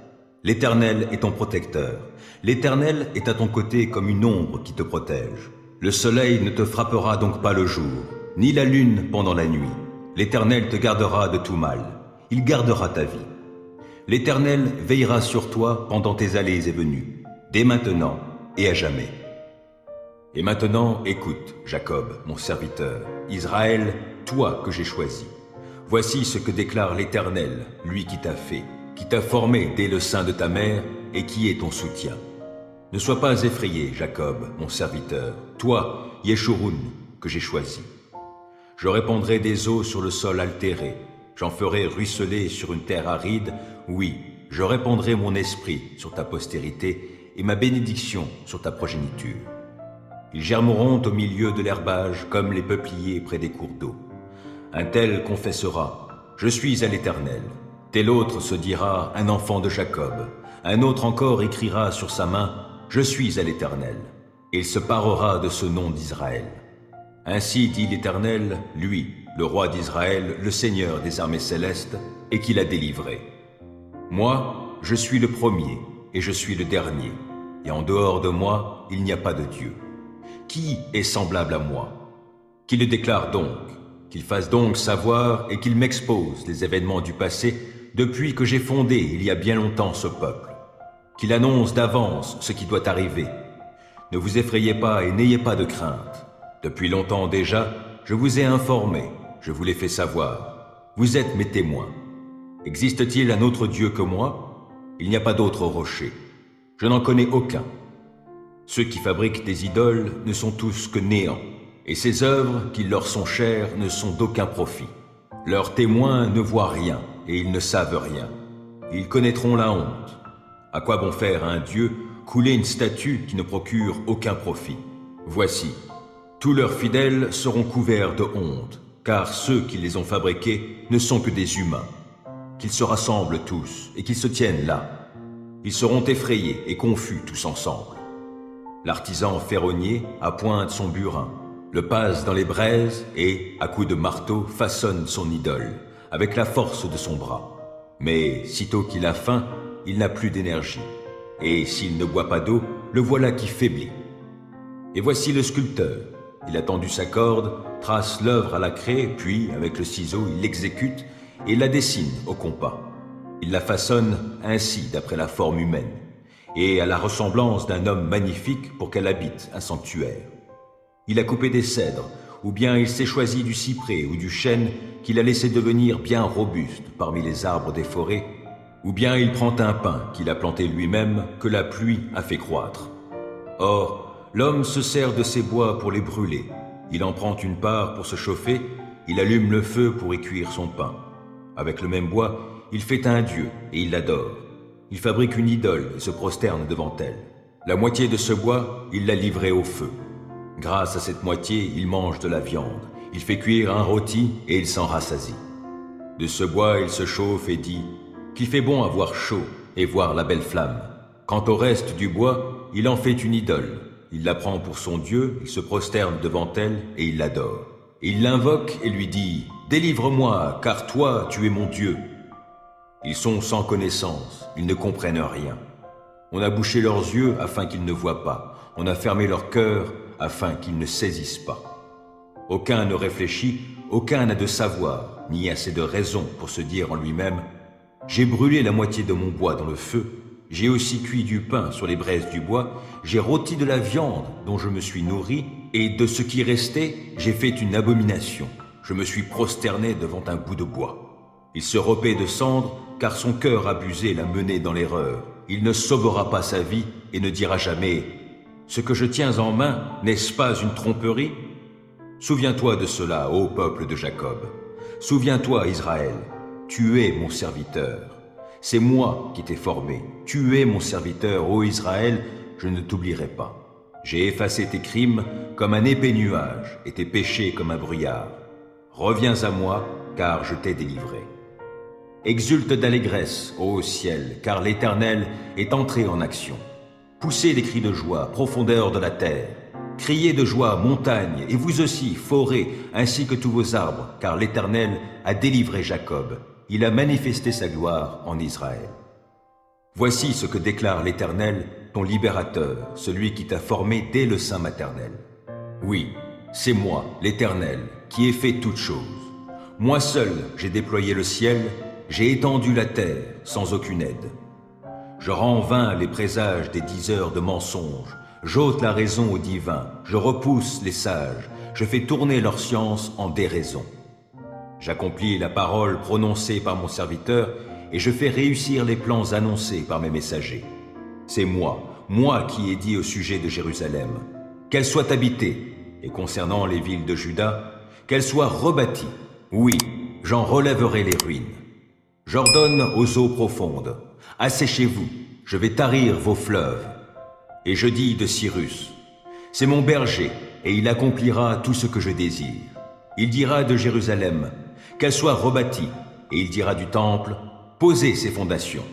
L'Éternel est ton protecteur. L'Éternel est à ton côté comme une ombre qui te protège. Le soleil ne te frappera donc pas le jour, ni la lune pendant la nuit. L'Éternel te gardera de tout mal. Il gardera ta vie. L'Éternel veillera sur toi pendant tes allées et venues, dès maintenant et à jamais. Et maintenant, écoute, Jacob, mon serviteur, Israël, toi que j'ai choisi. Voici ce que déclare l'Éternel, lui qui t'a fait, qui t'a formé dès le sein de ta mère et qui est ton soutien. Ne sois pas effrayé, Jacob, mon serviteur, toi, Yeshurun, que j'ai choisi. Je répandrai des eaux sur le sol altéré, j'en ferai ruisseler sur une terre aride, oui, je répandrai mon esprit sur ta postérité et ma bénédiction sur ta progéniture. Ils germeront au milieu de l'herbage comme les peupliers près des cours d'eau. Un tel confessera, je suis à l'Éternel. Tel autre se dira, un enfant de Jacob. Un autre encore écrira sur sa main, je suis à l'Éternel. Il se parera de ce nom d'Israël. Ainsi dit l'Éternel, lui, le roi d'Israël, le Seigneur des armées célestes, et qui l'a délivré. Moi, je suis le premier, et je suis le dernier, et en dehors de moi, il n'y a pas de Dieu. Qui est semblable à moi? Qu'il le déclare donc, qu'il fasse donc savoir et qu'il m'expose les événements du passé depuis que j'ai fondé il y a bien longtemps ce peuple. Qu'il annonce d'avance ce qui doit arriver. Ne vous effrayez pas et n'ayez pas de crainte. Depuis longtemps déjà, je vous ai informé, je vous l'ai fait savoir. Vous êtes mes témoins. Existe-t-il un autre Dieu que moi? Il n'y a pas d'autre rocher. Je n'en connais aucun. Ceux qui fabriquent des idoles ne sont tous que néants, et ces œuvres qui leur sont chères ne sont d'aucun profit. Leurs témoins ne voient rien, et ils ne savent rien. Ils connaîtront la honte. À quoi bon faire à un Dieu couler une statue qui ne procure aucun profit? Voici, tous leurs fidèles seront couverts de honte, car ceux qui les ont fabriqués ne sont que des humains. Qu'ils se rassemblent tous et qu'ils se tiennent là. Ils seront effrayés et confus tous ensemble. L'artisan ferronnier appointe son burin, le passe dans les braises et, à coups de marteau, façonne son idole, avec la force de son bras. Mais, sitôt qu'il a faim, il n'a plus d'énergie. Et s'il ne boit pas d'eau, le voilà qui faiblit. Et voici le sculpteur. Il a tendu sa corde, trace l'œuvre à la craie, puis, avec le ciseau, il l'exécute et la dessine au compas. Il la façonne ainsi d'après la forme humaine, et à la ressemblance d'un homme magnifique pour qu'elle habite un sanctuaire. Il a coupé des cèdres, ou bien il s'est choisi du cyprès ou du chêne qu'il a laissé devenir bien robuste parmi les arbres des forêts, ou bien il prend un pin qu'il a planté lui-même que la pluie a fait croître. Or, l'homme se sert de ces bois pour les brûler. Il en prend une part pour se chauffer, il allume le feu pour y cuire son pain. Avec le même bois, il fait un dieu et il l'adore. Il fabrique une idole et se prosterne devant elle. La moitié de ce bois, il l'a livré au feu. Grâce à cette moitié, il mange de la viande. Il fait cuire un rôti et il s'en rassasie. De ce bois, il se chauffe et dit qu'il fait bon avoir chaud et voir la belle flamme. Quant au reste du bois, il en fait une idole. Il la prend pour son Dieu, il se prosterne devant elle et il l'adore. Il l'invoque et lui dit « Délivre-moi, car toi, tu es mon Dieu ». Ils sont sans connaissance, ils ne comprennent rien. On a bouché leurs yeux afin qu'ils ne voient pas. On a fermé leur cœur afin qu'ils ne saisissent pas. Aucun ne réfléchit, aucun n'a de savoir, ni assez de raison pour se dire en lui-même « J'ai brûlé la moitié de mon bois dans le feu, j'ai aussi cuit du pain sur les braises du bois, j'ai rôti de la viande dont je me suis nourri, et de ce qui restait, j'ai fait une abomination. je me suis prosterné devant un bout de bois. Il se repaît de cendres, car son cœur abusé l'a mené dans l'erreur. Il ne sauvera pas sa vie et ne dira jamais « Ce que je tiens en main, n'est-ce pas une tromperie ?» Souviens-toi de cela, ô peuple de Jacob. Souviens-toi, Israël, tu es mon serviteur. C'est moi qui t'ai formé. Tu es mon serviteur, ô Israël, je ne t'oublierai pas. J'ai effacé tes crimes comme un épais nuage et tes péchés comme un brouillard. Reviens à moi, car je t'ai délivré. Exulte d'allégresse, ô ciel, car l'Éternel est entré en action. Poussez des cris de joie, profondeur de la terre. Criez de joie, montagne, et vous aussi, forêt, ainsi que tous vos arbres, car l'Éternel a délivré Jacob. Il a manifesté sa gloire en Israël. Voici ce que déclare l'Éternel, ton libérateur, celui qui t'a formé dès le sein maternel. Oui, c'est moi, l'Éternel, qui ai fait toutes choses. Moi seul, j'ai déployé le ciel, j'ai étendu la terre sans aucune aide. Je rends vain les présages des diseurs de mensonges, j'ôte la raison aux divins, je repousse les sages, je fais tourner leur science en déraison. J'accomplis la parole prononcée par mon serviteur et je fais réussir les plans annoncés par mes messagers. C'est moi qui ai dit au sujet de Jérusalem, qu'elle soit habitée, et concernant les villes de Juda, qu'elle soit rebâtie. Oui, j'en relèverai les ruines. J'ordonne aux eaux profondes, asséchez-vous, je vais tarir vos fleuves. Et je dis de Cyrus, c'est mon berger, et il accomplira tout ce que je désire. Il dira de Jérusalem, qu'elle soit rebâtie, et il dira du temple, posez ses fondations.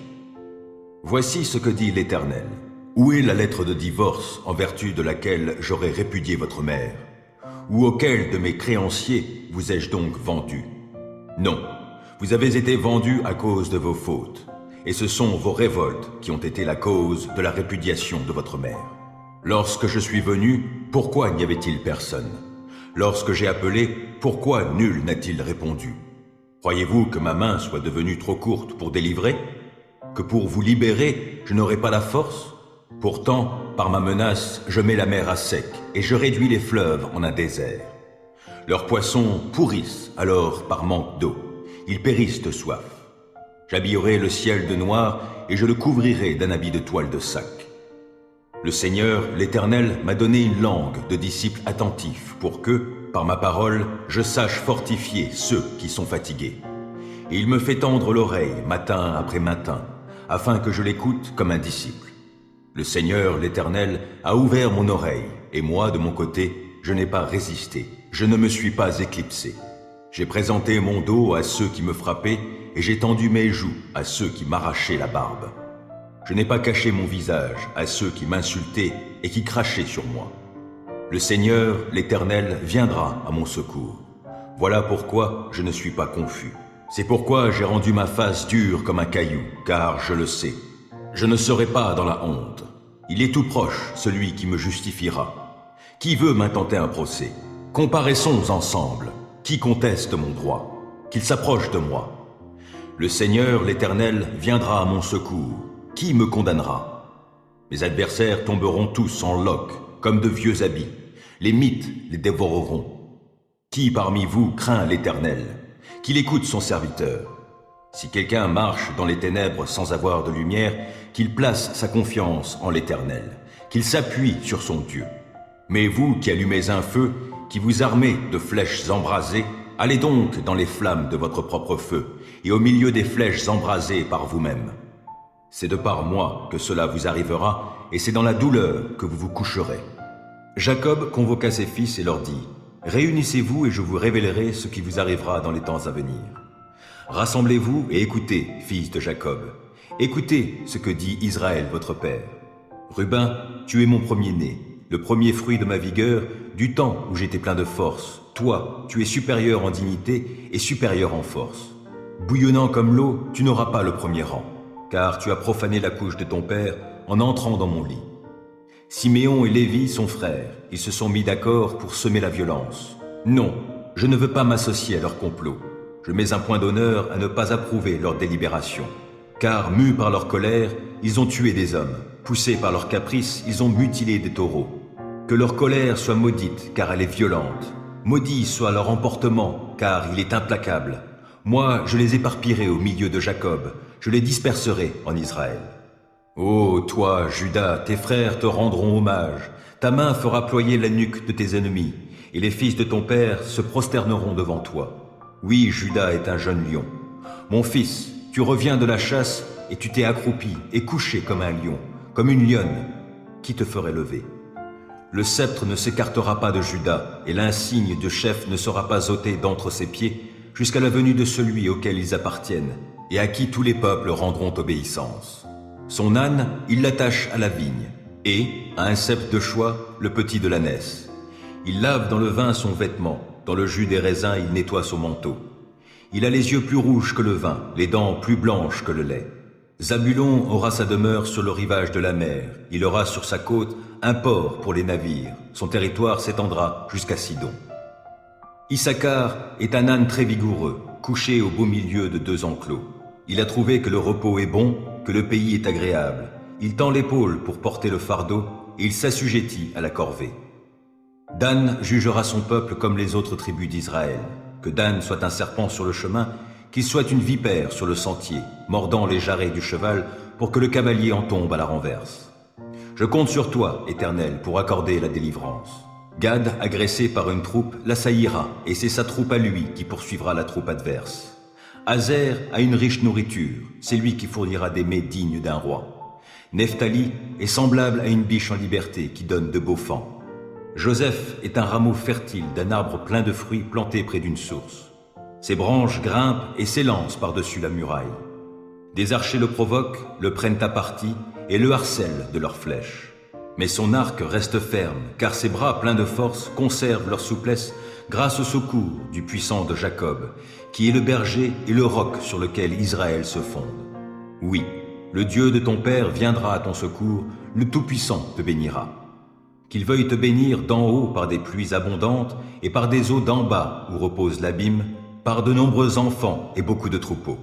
Voici ce que dit l'Éternel. Où est la lettre de divorce en vertu de laquelle j'aurais répudié votre mère? Ou auquel de mes créanciers vous ai-je donc vendu? Non, vous avez été vendu à cause de vos fautes, et ce sont vos révoltes qui ont été la cause de la répudiation de votre mère. Lorsque je suis venu, pourquoi n'y avait-il personne? Lorsque j'ai appelé, pourquoi nul n'a-t-il répondu? Croyez-vous que ma main soit devenue trop courte pour délivrer? Que pour vous libérer, je n'aurai pas la force? Pourtant, par ma menace, je mets la mer à sec et je réduis les fleuves en un désert. Leurs poissons pourrissent alors par manque d'eau. Ils périssent de soif. J'habillerai le ciel de noir et je le couvrirai d'un habit de toile de sac. Le Seigneur, l'Éternel, m'a donné une langue de disciples attentifs pour que, par ma parole, je sache fortifier ceux qui sont fatigués. Et il me fait tendre l'oreille matin après matin, afin que je l'écoute comme un disciple. Le Seigneur, l'Éternel, a ouvert mon oreille, et moi, de mon côté, je n'ai pas résisté, je ne me suis pas éclipsé. J'ai présenté mon dos à ceux qui me frappaient, et j'ai tendu mes joues à ceux qui m'arrachaient la barbe. Je n'ai pas caché mon visage à ceux qui m'insultaient et qui crachaient sur moi. Le Seigneur, l'Éternel, viendra à mon secours. Voilà pourquoi je ne suis pas confus. C'est pourquoi j'ai rendu ma face dure comme un caillou, car je le sais. Je ne serai pas dans la honte. Il est tout proche, celui qui me justifiera. Qui veut m'intenter un procès? Comparaissons ensemble. Qui conteste mon droit? Qu'il s'approche de moi. Le Seigneur, l'Éternel, viendra à mon secours. Qui me condamnera? Mes adversaires tomberont tous en loques, comme de vieux habits. Les mythes les dévoreront. Qui parmi vous craint l'Éternel? Qu'il écoute son serviteur. Si quelqu'un marche dans les ténèbres sans avoir de lumière, qu'il place sa confiance en l'Éternel, qu'il s'appuie sur son Dieu. Mais vous qui allumez un feu, qui vous armez de flèches embrasées, allez donc dans les flammes de votre propre feu, et au milieu des flèches embrasées par vous-même. C'est de par moi que cela vous arrivera, et c'est dans la douleur que vous vous coucherez. Jacob convoqua ses fils et leur dit, « Réunissez-vous et je vous révélerai ce qui vous arrivera dans les temps à venir. Rassemblez-vous et écoutez, fils de Jacob. Écoutez ce que dit Israël, votre père. Ruben, tu es mon premier-né, le premier fruit de ma vigueur, du temps où j'étais plein de force. Toi, tu es supérieur en dignité et supérieur en force. Bouillonnant comme l'eau, tu n'auras pas le premier rang, car tu as profané la couche de ton père en entrant dans mon lit. Siméon et Lévi sont frères, ils se sont mis d'accord pour semer la violence. Non, je ne veux pas m'associer à leur complot. Je mets un point d'honneur à ne pas approuver leur délibération. Car, mus par leur colère, ils ont tué des hommes. Poussés par leurs caprices, ils ont mutilé des taureaux. Que leur colère soit maudite, car elle est violente. Maudit soit leur emportement, car il est implacable. Moi, je les éparpillerai au milieu de Jacob, je les disperserai en Israël. Ô toi, Juda, tes frères te rendront hommage, ta main fera ployer la nuque de tes ennemis, et les fils de ton père se prosterneront devant toi. Oui, Juda est un jeune lion. Mon fils, tu reviens de la chasse, et tu t'es accroupi et couché comme un lion, comme une lionne. Qui te ferait lever? Le sceptre ne s'écartera pas de Juda, et l'insigne de chef ne sera pas ôté d'entre ses pieds, jusqu'à la venue de celui auquel ils appartiennent, et à qui tous les peuples rendront obéissance. Son âne, il l'attache à la vigne, et, à un cep de choix, le petit de l'ânesse. Il lave dans le vin son vêtement, dans le jus des raisins il nettoie son manteau. Il a les yeux plus rouges que le vin, les dents plus blanches que le lait. Zabulon aura sa demeure sur le rivage de la mer, il aura sur sa côte un port pour les navires, son territoire s'étendra jusqu'à Sidon. Issachar est un âne très vigoureux, couché au beau milieu de deux enclos. Il a trouvé que le repos est bon, que le pays est agréable. Il tend l'épaule pour porter le fardeau, et il s'assujettit à la corvée. Dan jugera son peuple comme les autres tribus d'Israël. Que Dan soit un serpent sur le chemin, qu'il soit une vipère sur le sentier, mordant les jarrets du cheval pour que le cavalier en tombe à la renverse. Je compte sur toi, Éternel, pour accorder la délivrance. Gad, agressé par une troupe, l'assaillira, et c'est sa troupe à lui qui poursuivra la troupe adverse. Azer a une riche nourriture, c'est lui qui fournira des mets dignes d'un roi. Nephtali est semblable à une biche en liberté qui donne de beaux fans. Joseph est un rameau fertile d'un arbre plein de fruits planté près d'une source. Ses branches grimpent et s'élancent par-dessus la muraille. Des archers le provoquent, le prennent à partie et le harcèlent de leurs flèches. Mais son arc reste ferme, car ses bras pleins de force conservent leur souplesse grâce au secours du puissant de Jacob, qui est le berger et le roc sur lequel Israël se fonde. Oui, le Dieu de ton père viendra à ton secours, le Tout-Puissant te bénira. Qu'il veuille te bénir d'en haut par des pluies abondantes et par des eaux d'en bas où repose l'abîme, par de nombreux enfants et beaucoup de troupeaux.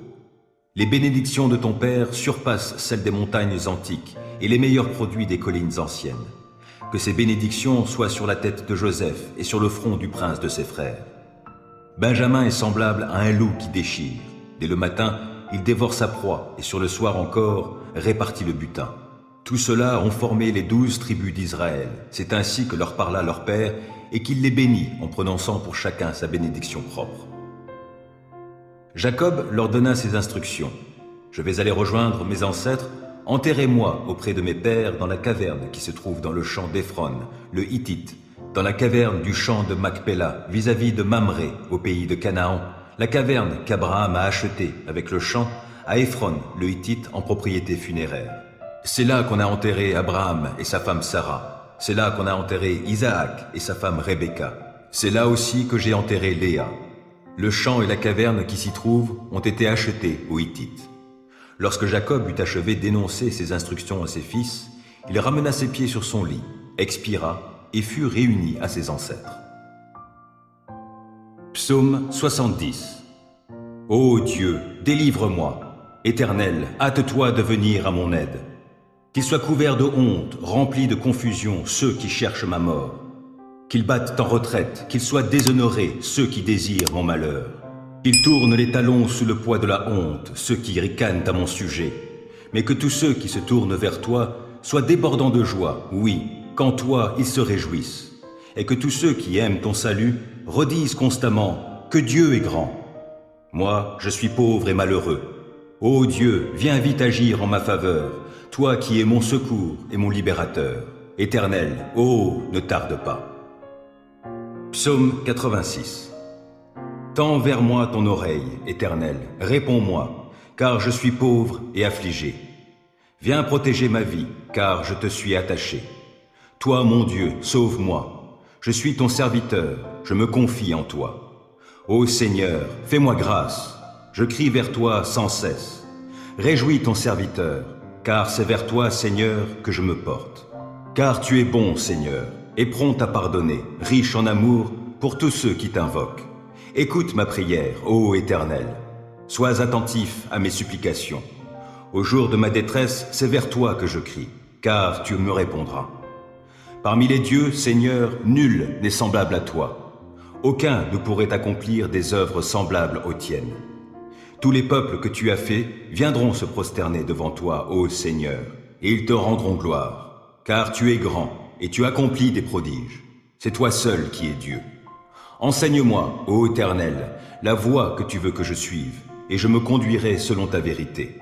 Les bénédictions de ton père surpassent celles des montagnes antiques et les meilleurs produits des collines anciennes. Que ces bénédictions soient sur la tête de Joseph et sur le front du prince de ses frères. Benjamin est semblable à un loup qui déchire. Dès le matin, il dévore sa proie et sur le soir encore, répartit le butin. Tout cela ont formé les 12 tribus d'Israël. C'est ainsi que leur parla leur père et qu'il les bénit en prononçant pour chacun sa bénédiction propre. Jacob leur donna ces instructions. Je vais aller rejoindre mes ancêtres, enterrez-moi auprès de mes pères dans la caverne qui se trouve dans le champ d'Éphron, le Hittite, dans la caverne du champ de Macpéla, vis-à-vis de Mamré, au pays de Canaan, la caverne qu'Abraham a achetée avec le champ à Éphron, le Hittite, en propriété funéraire. C'est là qu'on a enterré Abraham et sa femme Sarah. C'est là qu'on a enterré Isaac et sa femme Rebecca. C'est là aussi que j'ai enterré Léa. Le champ et la caverne qui s'y trouvent ont été achetés aux Hittites. Lorsque Jacob eut achevé d'énoncer ses instructions à ses fils, il ramena ses pieds sur son lit, expira et fut réuni à ses ancêtres. Psaume 70. Ô Dieu, délivre-moi. Éternel, hâte-toi de venir à mon aide. Qu'ils soient couverts de honte, remplis de confusion, ceux qui cherchent ma mort. Qu'ils battent en retraite, qu'ils soient déshonorés, ceux qui désirent mon malheur. Qu'ils tournent les talons sous le poids de la honte, ceux qui ricanent à mon sujet. Mais que tous ceux qui se tournent vers toi soient débordants de joie, oui, qu'en toi ils se réjouissent. Et que tous ceux qui aiment ton salut redisent constamment que Dieu est grand. Moi, je suis pauvre et malheureux. Ô Dieu, viens vite agir en ma faveur, toi qui es mon secours et mon libérateur. Éternel, ô, ne tarde pas. Psaume 86. Tends vers moi ton oreille, Éternel, réponds-moi, car je suis pauvre et affligé. Viens protéger ma vie, car je te suis attaché. Toi, mon Dieu, sauve-moi. Je suis ton serviteur, je me confie en toi. Ô Seigneur, fais-moi grâce. Je crie vers toi sans cesse. Réjouis ton serviteur, car c'est vers toi, Seigneur, que je me porte. Car tu es bon, Seigneur, et prompt à pardonner, riche en amour pour tous ceux qui t'invoquent. Écoute ma prière, ô Éternel. Sois attentif à mes supplications. Au jour de ma détresse, c'est vers toi que je crie, car tu me répondras. Parmi les dieux, Seigneur, nul n'est semblable à toi. Aucun ne pourrait accomplir des œuvres semblables aux tiennes. Tous les peuples que tu as faits viendront se prosterner devant toi, ô Seigneur, et ils te rendront gloire, car tu es grand et tu accomplis des prodiges. C'est toi seul qui es Dieu. Enseigne-moi, ô Éternel, la voie que tu veux que je suive, et je me conduirai selon ta vérité.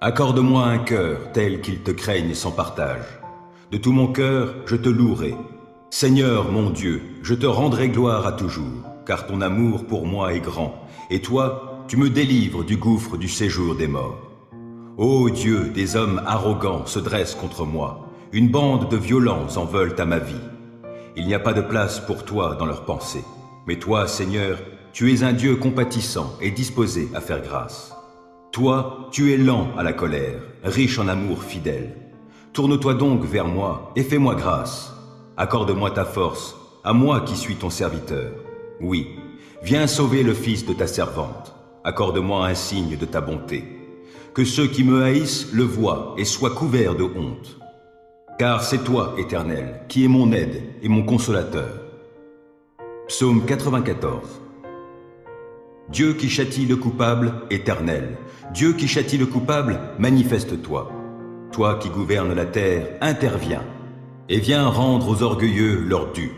Accorde-moi un cœur tel qu'il te craigne sans partage. De tout mon cœur, je te louerai. Seigneur mon Dieu, je te rendrai gloire à toujours, car ton amour pour moi est grand, et toi, tu me délivres du gouffre du séjour des morts. Ô Dieu, des hommes arrogants se dressent contre moi, une bande de violents en veulent à ma vie. Il n'y a pas de place pour toi dans leurs pensées, mais toi, Seigneur, tu es un Dieu compatissant et disposé à faire grâce. Toi, tu es lent à la colère, riche en amour fidèle. Tourne-toi donc vers moi et fais-moi grâce. Accorde-moi ta force, à moi qui suis ton serviteur. Oui, viens sauver le fils de ta servante. Accorde-moi un signe de ta bonté. Que ceux qui me haïssent le voient et soient couverts de honte. Car c'est toi, Éternel, qui es mon aide et mon consolateur. Psaume 94. Dieu qui châtie le coupable, Éternel. Dieu qui châtie le coupable, manifeste-toi. Toi qui gouvernes la terre, interviens. Et viens rendre aux orgueilleux leur dû.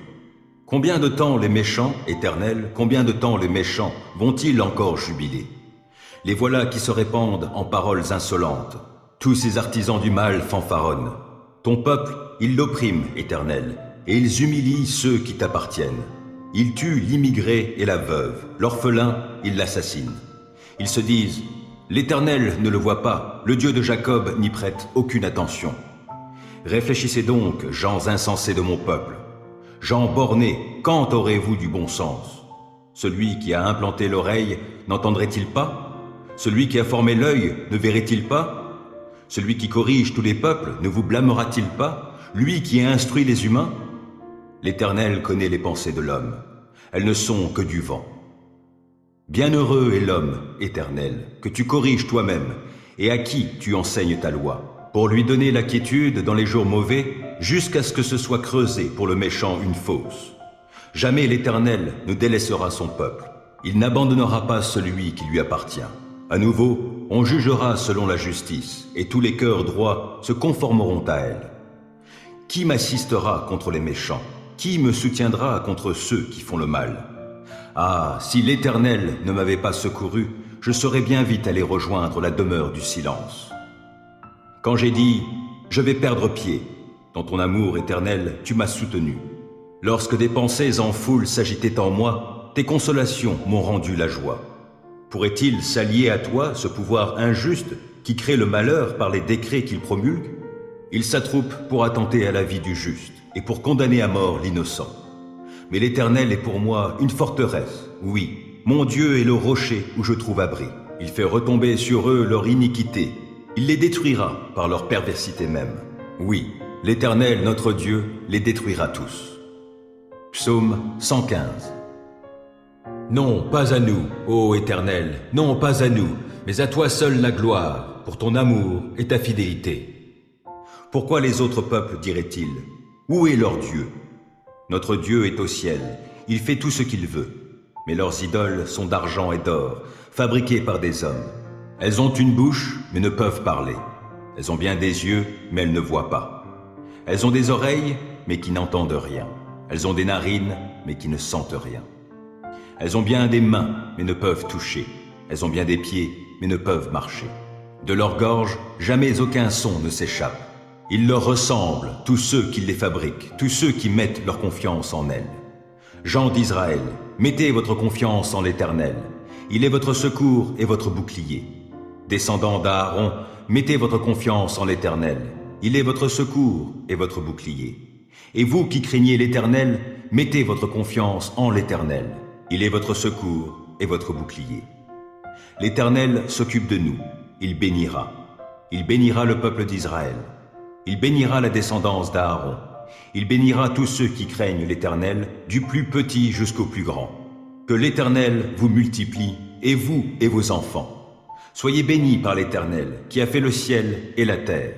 Combien de temps les méchants, Éternel, combien de temps les méchants vont-ils encore jubiler? Les voilà qui se répandent en paroles insolentes. Tous ces artisans du mal fanfaronnent. Ton peuple, ils l'oppriment, Éternel, et ils humilient ceux qui t'appartiennent. Ils tuent l'immigré et la veuve, l'orphelin, ils l'assassinent. Ils se disent, l'Éternel ne le voit pas, le Dieu de Jacob n'y prête aucune attention. Réfléchissez donc, gens insensés de mon peuple. Gens bornés, quand aurez-vous du bon sens? Celui qui a implanté l'oreille, n'entendrait-il pas? Celui qui a formé l'œil, ne verrait-il pas? Celui qui corrige tous les peuples, ne vous blâmera-t-il pas? Lui qui a instruit les humains? L'Éternel connaît les pensées de l'homme. Elles ne sont que du vent. Bienheureux est l'homme, Éternel, que tu corriges toi-même, et à qui tu enseignes ta loi, pour lui donner la quiétude dans les jours mauvais, jusqu'à ce que ce soit creusé pour le méchant une fosse. Jamais l'Éternel ne délaissera son peuple. Il n'abandonnera pas celui qui lui appartient. À nouveau, on jugera selon la justice, et tous les cœurs droits se conformeront à elle. Qui m'assistera contre les méchants? Qui me soutiendra contre ceux qui font le mal? Ah, si l'Éternel ne m'avait pas secouru, je serais bien vite allé rejoindre la demeure du silence. Quand j'ai dit « Je vais perdre pied », dans ton amour éternel, tu m'as soutenu. Lorsque des pensées en foule s'agitaient en moi, tes consolations m'ont rendu la joie. Pourrait-il s'allier à toi, ce pouvoir injuste qui crée le malheur par les décrets qu'il promulgue? Il s'attroupe pour attenter à la vie du juste et pour condamner à mort l'innocent. Mais l'Éternel est pour moi une forteresse, oui, mon Dieu est le rocher où je trouve abri. Il fait retomber sur eux leur iniquité, il les détruira par leur perversité même. Oui, l'Éternel, notre Dieu, les détruira tous. Psaume 115. Non, pas à nous, ô Éternel, non, pas à nous, mais à toi seul la gloire, pour ton amour et ta fidélité. Pourquoi les autres peuples diraient-ils? Où est leur Dieu? Notre Dieu est au ciel, il fait tout ce qu'il veut. Mais leurs idoles sont d'argent et d'or, fabriquées par des hommes. Elles ont une bouche, mais ne peuvent parler. Elles ont bien des yeux, mais elles ne voient pas. Elles ont des oreilles, mais qui n'entendent rien. Elles ont des narines, mais qui ne sentent rien. Elles ont bien des mains, mais ne peuvent toucher. Elles ont bien des pieds, mais ne peuvent marcher. De leur gorge, jamais aucun son ne s'échappe. Ils leur ressemblent, tous ceux qui les fabriquent, tous ceux qui mettent leur confiance en elles. Gens d'Israël, mettez votre confiance en l'Éternel. Il est votre secours et votre bouclier. Descendants d'Aaron, mettez votre confiance en l'Éternel. Il est votre secours et votre bouclier. Et vous qui craignez l'Éternel, mettez votre confiance en l'Éternel. Il est votre secours et votre bouclier. L'Éternel s'occupe de nous. Il bénira. Il bénira le peuple d'Israël. Il bénira la descendance d'Aaron. Il bénira tous ceux qui craignent l'Éternel, du plus petit jusqu'au plus grand. Que l'Éternel vous multiplie, et vous et vos enfants. Soyez bénis par l'Éternel, qui a fait le ciel et la terre.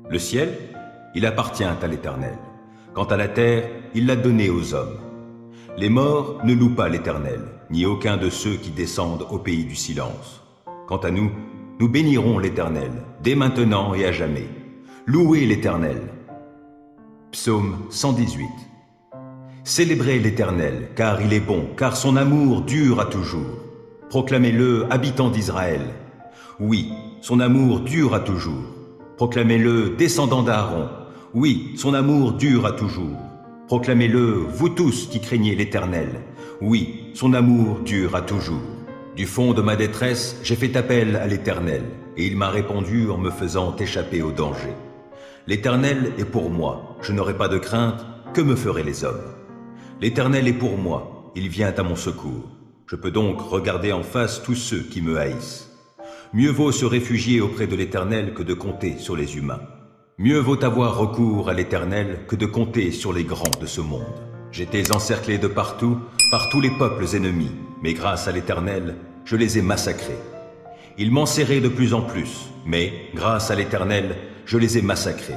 Le ciel, il appartient à l'Éternel. Quant à la terre, il l'a donnée aux hommes. Les morts ne louent pas l'Éternel, ni aucun de ceux qui descendent au pays du silence. Quant à nous, nous bénirons l'Éternel, dès maintenant et à jamais. Louez l'Éternel. Psaume 118. Célébrez l'Éternel, car il est bon, car son amour dure à toujours. Proclamez-le, habitants d'Israël. Oui, son amour dure à toujours. Proclamez-le, descendants d'Aaron. Oui, son amour dure à toujours. Proclamez-le, vous tous qui craignez l'Éternel. Oui, son amour dure à toujours. Du fond de ma détresse, j'ai fait appel à l'Éternel, et il m'a répondu en me faisant échapper au danger. L'Éternel est pour moi, je n'aurai pas de crainte, que me feraient les hommes? L'Éternel est pour moi, il vient à mon secours. Je peux donc regarder en face tous ceux qui me haïssent. Mieux vaut se réfugier auprès de l'Éternel que de compter sur les humains. Mieux vaut avoir recours à l'Éternel que de compter sur les grands de ce monde. J'étais encerclé de partout, par tous les peuples ennemis, mais grâce à l'Éternel, je les ai massacrés. Ils m'enserraient de plus en plus, mais grâce à l'Éternel, je les ai massacrés.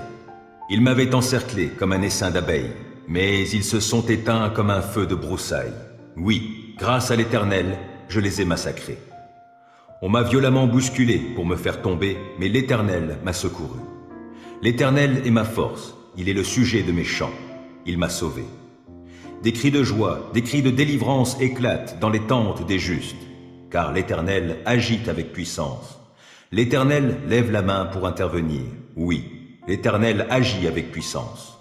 Ils m'avaient encerclé comme un essaim d'abeilles, mais ils se sont éteints comme un feu de broussailles. Oui, grâce à l'Éternel, je les ai massacrés. On m'a violemment bousculé pour me faire tomber, mais l'Éternel m'a secouru. L'Éternel est ma force, il est le sujet de mes chants, il m'a sauvé. Des cris de joie, des cris de délivrance éclatent dans les tentes des justes, car l'Éternel agite avec puissance. L'Éternel lève la main pour intervenir. Oui, l'Éternel agit avec puissance.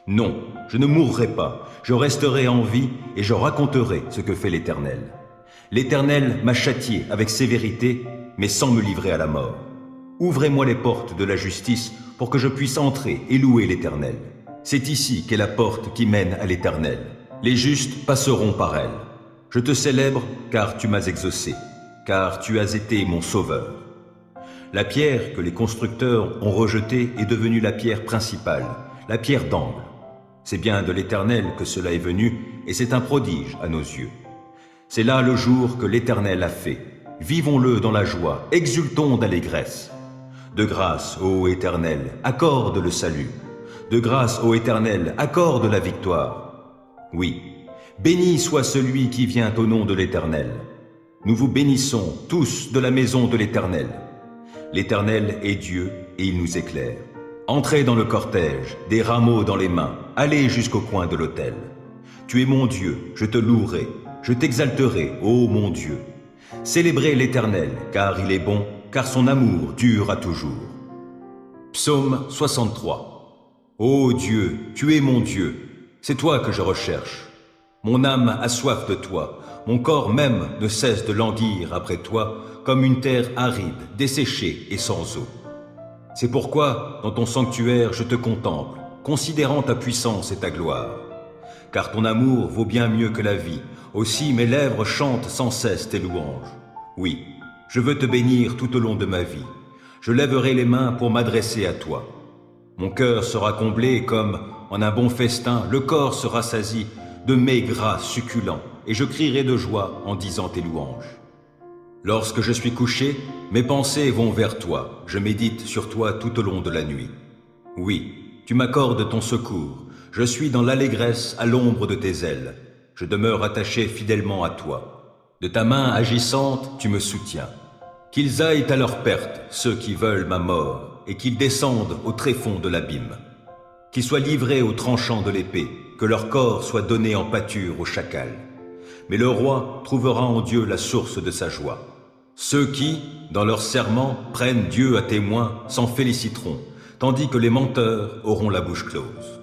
Non, je ne mourrai pas, je resterai en vie et je raconterai ce que fait l'Éternel. L'Éternel m'a châtié avec sévérité, mais sans me livrer à la mort. Ouvrez-moi les portes de la justice pour que je puisse entrer et louer l'Éternel. C'est ici qu'est la porte qui mène à l'Éternel. Les justes passeront par elle. Je te célèbre car tu m'as exaucé, car tu as été mon sauveur. La pierre que les constructeurs ont rejetée est devenue la pierre principale, la pierre d'angle. C'est bien de l'Éternel que cela est venu et c'est un prodige à nos yeux. C'est là le jour que l'Éternel a fait. Vivons-le dans la joie, exultons d'allégresse. De grâce, ô Éternel, accorde le salut. De grâce, ô Éternel, accorde la victoire. Oui, béni soit celui qui vient au nom de l'Éternel. Nous vous bénissons tous de la maison de l'Éternel. L'Éternel est Dieu et il nous éclaire. Entrez dans le cortège, des rameaux dans les mains, allez jusqu'au coin de l'autel. Tu es mon Dieu, je te louerai, je t'exalterai, ô mon Dieu. Célébrez l'Éternel, car il est bon, car son amour dure à toujours. Psaume 63. Ô Dieu, tu es mon Dieu, c'est toi que je recherche. Mon âme a soif de toi, mon corps même ne cesse de languir après toi, comme une terre aride, desséchée et sans eau. C'est pourquoi, dans ton sanctuaire, je te contemple, considérant ta puissance et ta gloire. Car ton amour vaut bien mieux que la vie, aussi mes lèvres chantent sans cesse tes louanges. Oui, je veux te bénir tout au long de ma vie. Je lèverai les mains pour m'adresser à toi. Mon cœur sera comblé comme, en un bon festin, le corps se rassasie de mets gras succulents, et je crierai de joie en disant tes louanges. Lorsque je suis couché, mes pensées vont vers toi, je médite sur toi tout au long de la nuit. Oui, tu m'accordes ton secours, je suis dans l'allégresse à l'ombre de tes ailes, je demeure attaché fidèlement à toi. De ta main agissante, tu me soutiens. Qu'ils aillent à leur perte, ceux qui veulent ma mort, et qu'ils descendent au tréfonds de l'abîme. Qu'ils soient livrés au tranchant de l'épée, que leur corps soit donné en pâture au chacal. Mais le roi trouvera en Dieu la source de sa joie. Ceux qui, dans leur serment, prennent Dieu à témoin s'en féliciteront, tandis que les menteurs auront la bouche close.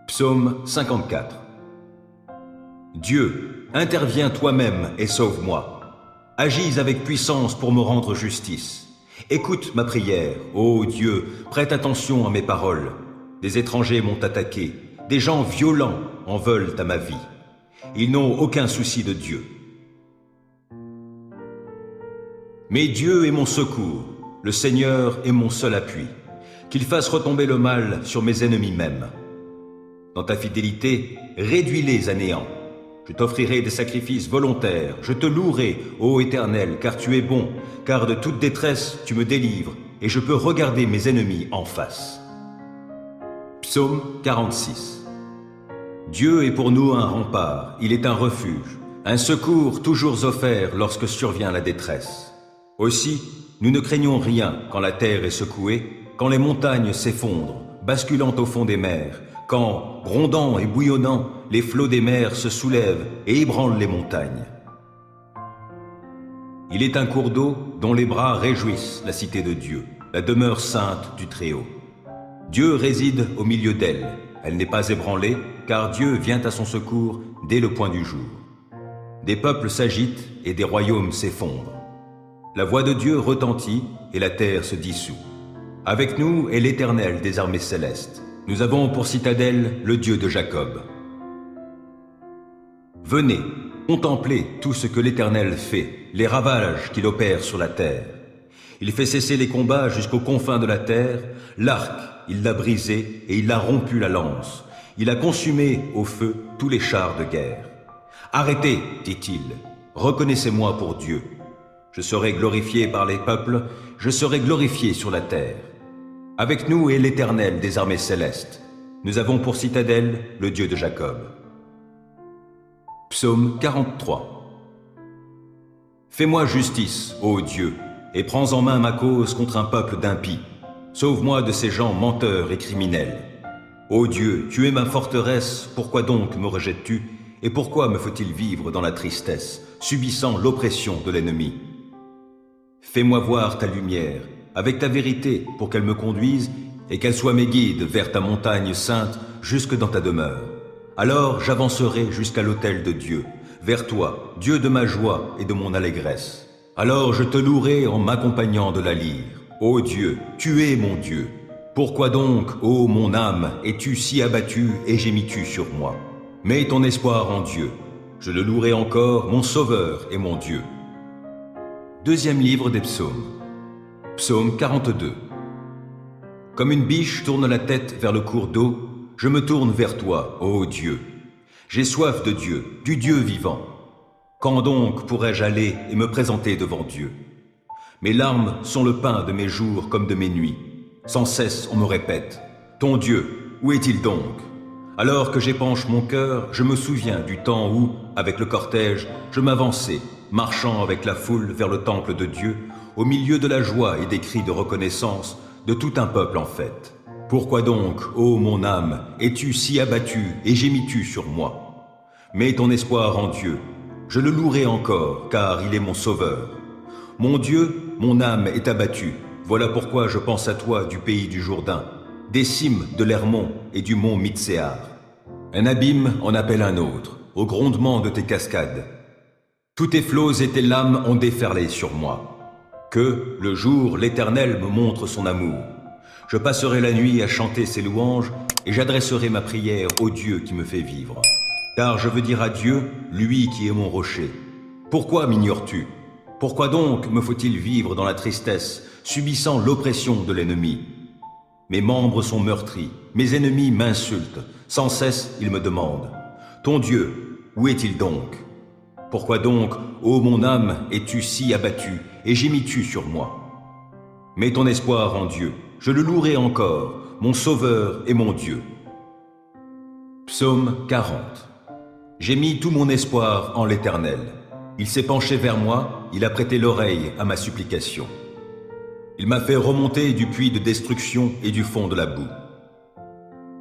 Psaume 54. Dieu, interviens toi-même et sauve-moi. Agis avec puissance pour me rendre justice. Écoute ma prière, ô Dieu, prête attention à mes paroles. Des étrangers m'ont attaqué, des gens violents en veulent à ma vie. Ils n'ont aucun souci de Dieu. Mais Dieu est mon secours, le Seigneur est mon seul appui. Qu'il fasse retomber le mal sur mes ennemis même. Dans ta fidélité, réduis-les à néant. Je t'offrirai des sacrifices volontaires, je te louerai, ô Éternel, car tu es bon, car de toute détresse tu me délivres, et je peux regarder mes ennemis en face. Psaume 46. Dieu est pour nous un rempart, il est un refuge, un secours toujours offert lorsque survient la détresse. Aussi, nous ne craignons rien quand la terre est secouée, quand les montagnes s'effondrent, basculant au fond des mers, quand, grondant et bouillonnant, les flots des mers se soulèvent et ébranlent les montagnes. Il est un cours d'eau dont les bras réjouissent la cité de Dieu, la demeure sainte du Très-Haut. Dieu réside au milieu d'elle. Elle n'est pas ébranlée, car Dieu vient à son secours dès le point du jour. Des peuples s'agitent et des royaumes s'effondrent. La voix de Dieu retentit et la terre se dissout. Avec nous est l'Éternel des armées célestes. Nous avons pour citadelle le Dieu de Jacob. Venez, contemplez tout ce que l'Éternel fait, les ravages qu'il opère sur la terre. Il fait cesser les combats jusqu'aux confins de la terre. L'arc, il l'a brisé et il a rompu la lance. Il a consumé au feu tous les chars de guerre. Arrêtez, dit-il, reconnaissez-moi pour Dieu. Je serai glorifié par les peuples, je serai glorifié sur la terre. Avec nous est l'Éternel des armées célestes. Nous avons pour citadelle le Dieu de Jacob. Psaume 43. Fais-moi justice, ô Dieu, et prends en main ma cause contre un peuple d'impies. Sauve-moi de ces gens menteurs et criminels. Ô Dieu, tu es ma forteresse, pourquoi donc me rejettes-tu? Et pourquoi me faut-il vivre dans la tristesse, subissant l'oppression de l'ennemi? Fais-moi voir ta lumière, avec ta vérité, pour qu'elle me conduise et qu'elle soit mes guides vers ta montagne sainte, jusque dans ta demeure. Alors j'avancerai jusqu'à l'autel de Dieu, vers toi, Dieu de ma joie et de mon allégresse. Alors je te louerai en m'accompagnant de la lyre. Ô Dieu, tu es mon Dieu. Pourquoi donc, ô mon âme, es-tu si abattue et gémis-tu sur moi? Mets ton espoir en Dieu. Je le louerai encore, mon Sauveur et mon Dieu. Deuxième livre des psaumes. Psaume 42. Comme une biche tourne la tête vers le cours d'eau, je me tourne vers toi, ô Dieu. J'ai soif de Dieu, du Dieu vivant. Quand donc pourrais-je aller et me présenter devant Dieu? Mes larmes sont le pain de mes jours comme de mes nuits. Sans cesse on me répète, ton Dieu, où est-il donc? Alors que j'épanche mon cœur, je me souviens du temps où, avec le cortège, je m'avançais, marchant avec la foule vers le temple de Dieu, au milieu de la joie et des cris de reconnaissance de tout un peuple en fête. Pourquoi donc, ô mon âme, es-tu si abattue et gémis-tu sur moi? Mets ton espoir en Dieu. Je le louerai encore, car il est mon sauveur. Mon Dieu, mon âme est abattue. Voilà pourquoi je pense à toi du pays du Jourdain, des cimes de l'Hermon et du mont Mitséar. Un abîme en appelle un autre, au grondement de tes cascades. Tous tes flots et tes lames ont déferlé sur moi. Que, le jour, l'Éternel me montre son amour. Je passerai la nuit à chanter ses louanges et j'adresserai ma prière au Dieu qui me fait vivre. Car je veux dire à Dieu, lui qui est mon rocher. Pourquoi m'ignores-tu? Pourquoi donc me faut-il vivre dans la tristesse, subissant l'oppression de l'ennemi? Mes membres sont meurtris, mes ennemis m'insultent, sans cesse ils me demandent. Ton Dieu, où est-il donc? Pourquoi donc, ô mon âme, es-tu si abattue et gémis-tu sur moi? Mets ton espoir en Dieu, je le louerai encore, mon Sauveur et mon Dieu. Psaume 40. J'ai mis tout mon espoir en l'Éternel. Il s'est penché vers moi, il a prêté l'oreille à ma supplication. Il m'a fait remonter du puits de destruction et du fond de la boue.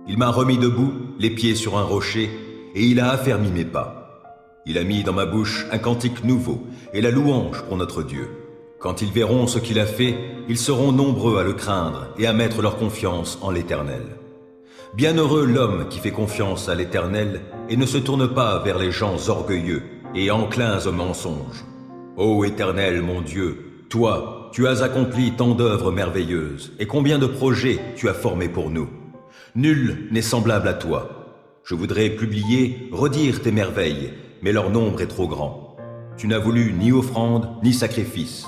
Il m'a remis debout, les pieds sur un rocher, et il a affermi mes pas. Il a mis dans ma bouche un cantique nouveau et la louange pour notre Dieu. Quand ils verront ce qu'il a fait, ils seront nombreux à le craindre et à mettre leur confiance en l'Éternel. Bienheureux l'homme qui fait confiance à l'Éternel et ne se tourne pas vers les gens orgueilleux et enclins au mensonge. Ô Éternel, mon Dieu, toi, tu as accompli tant d'œuvres merveilleuses, et combien de projets tu as formés pour nous. Nul n'est semblable à toi. Je voudrais publier, redire tes merveilles, mais leur nombre est trop grand. Tu n'as voulu ni offrande, ni sacrifice.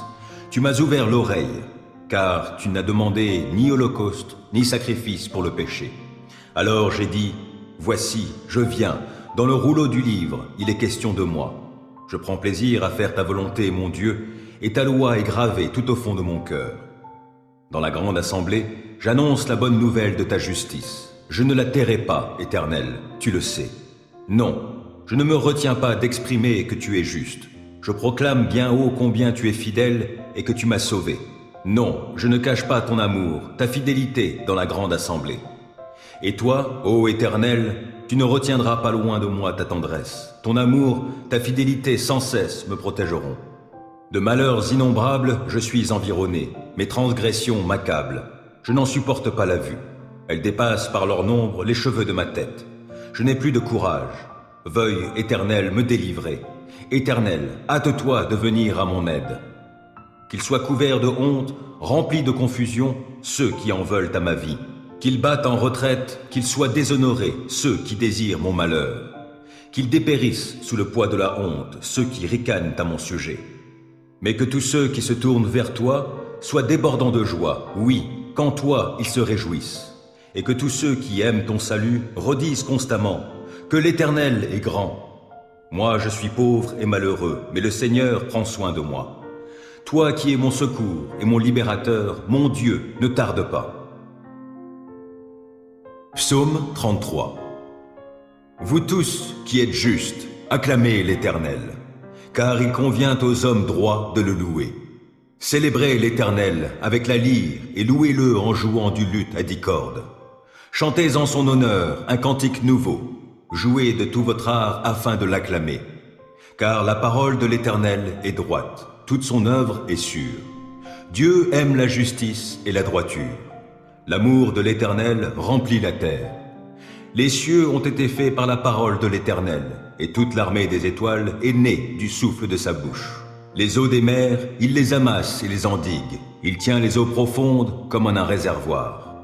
Tu m'as ouvert l'oreille, car tu n'as demandé ni holocauste, ni sacrifice pour le péché. Alors j'ai dit, voici, je viens, dans le rouleau du livre, il est question de moi. Je prends plaisir à faire ta volonté, mon Dieu, et ta loi est gravée tout au fond de mon cœur. Dans la grande assemblée, j'annonce la bonne nouvelle de ta justice. Je ne la tairai pas, Éternel, tu le sais. Non, je ne me retiens pas d'exprimer que tu es juste. Je proclame bien haut combien tu es fidèle et que tu m'as sauvé. Non, je ne cache pas ton amour, ta fidélité dans la grande assemblée. Et toi, ô Éternel, tu ne retiendras pas loin de moi ta tendresse. Ton amour, ta fidélité sans cesse me protégeront. De malheurs innombrables, je suis environné. Mes transgressions m'accablent. Je n'en supporte pas la vue. Elles dépassent par leur nombre les cheveux de ma tête. Je n'ai plus de courage. Veuille, Éternel, me délivrer. Éternel, hâte-toi de venir à mon aide. Qu'ils soient couverts de honte, remplis de confusion, ceux qui en veulent à ma vie. Qu'ils battent en retraite, qu'ils soient déshonorés, ceux qui désirent mon malheur. Qu'ils dépérissent sous le poids de la honte, ceux qui ricanent à mon sujet. Mais que tous ceux qui se tournent vers toi soient débordants de joie, oui, qu'en toi ils se réjouissent. Et que tous ceux qui aiment ton salut redisent constamment que l'Éternel est grand. Moi je suis pauvre et malheureux, mais le Seigneur prend soin de moi. Toi qui es mon secours et mon libérateur, mon Dieu, ne tarde pas. Psaume 33. Vous tous qui êtes justes, acclamez l'Éternel, car il convient aux hommes droits de le louer. Célébrez l'Éternel avec la lyre et louez-le en jouant du luth à 10 cordes. Chantez en son honneur un cantique nouveau. Jouez de tout votre art afin de l'acclamer. Car la parole de l'Éternel est droite, toute son œuvre est sûre. Dieu aime la justice et la droiture. L'amour de l'Éternel remplit la terre. Les cieux ont été faits par la parole de l'Éternel, et toute l'armée des étoiles est née du souffle de sa bouche. Les eaux des mers, il les amasse et les endigue. Il tient les eaux profondes comme en un réservoir.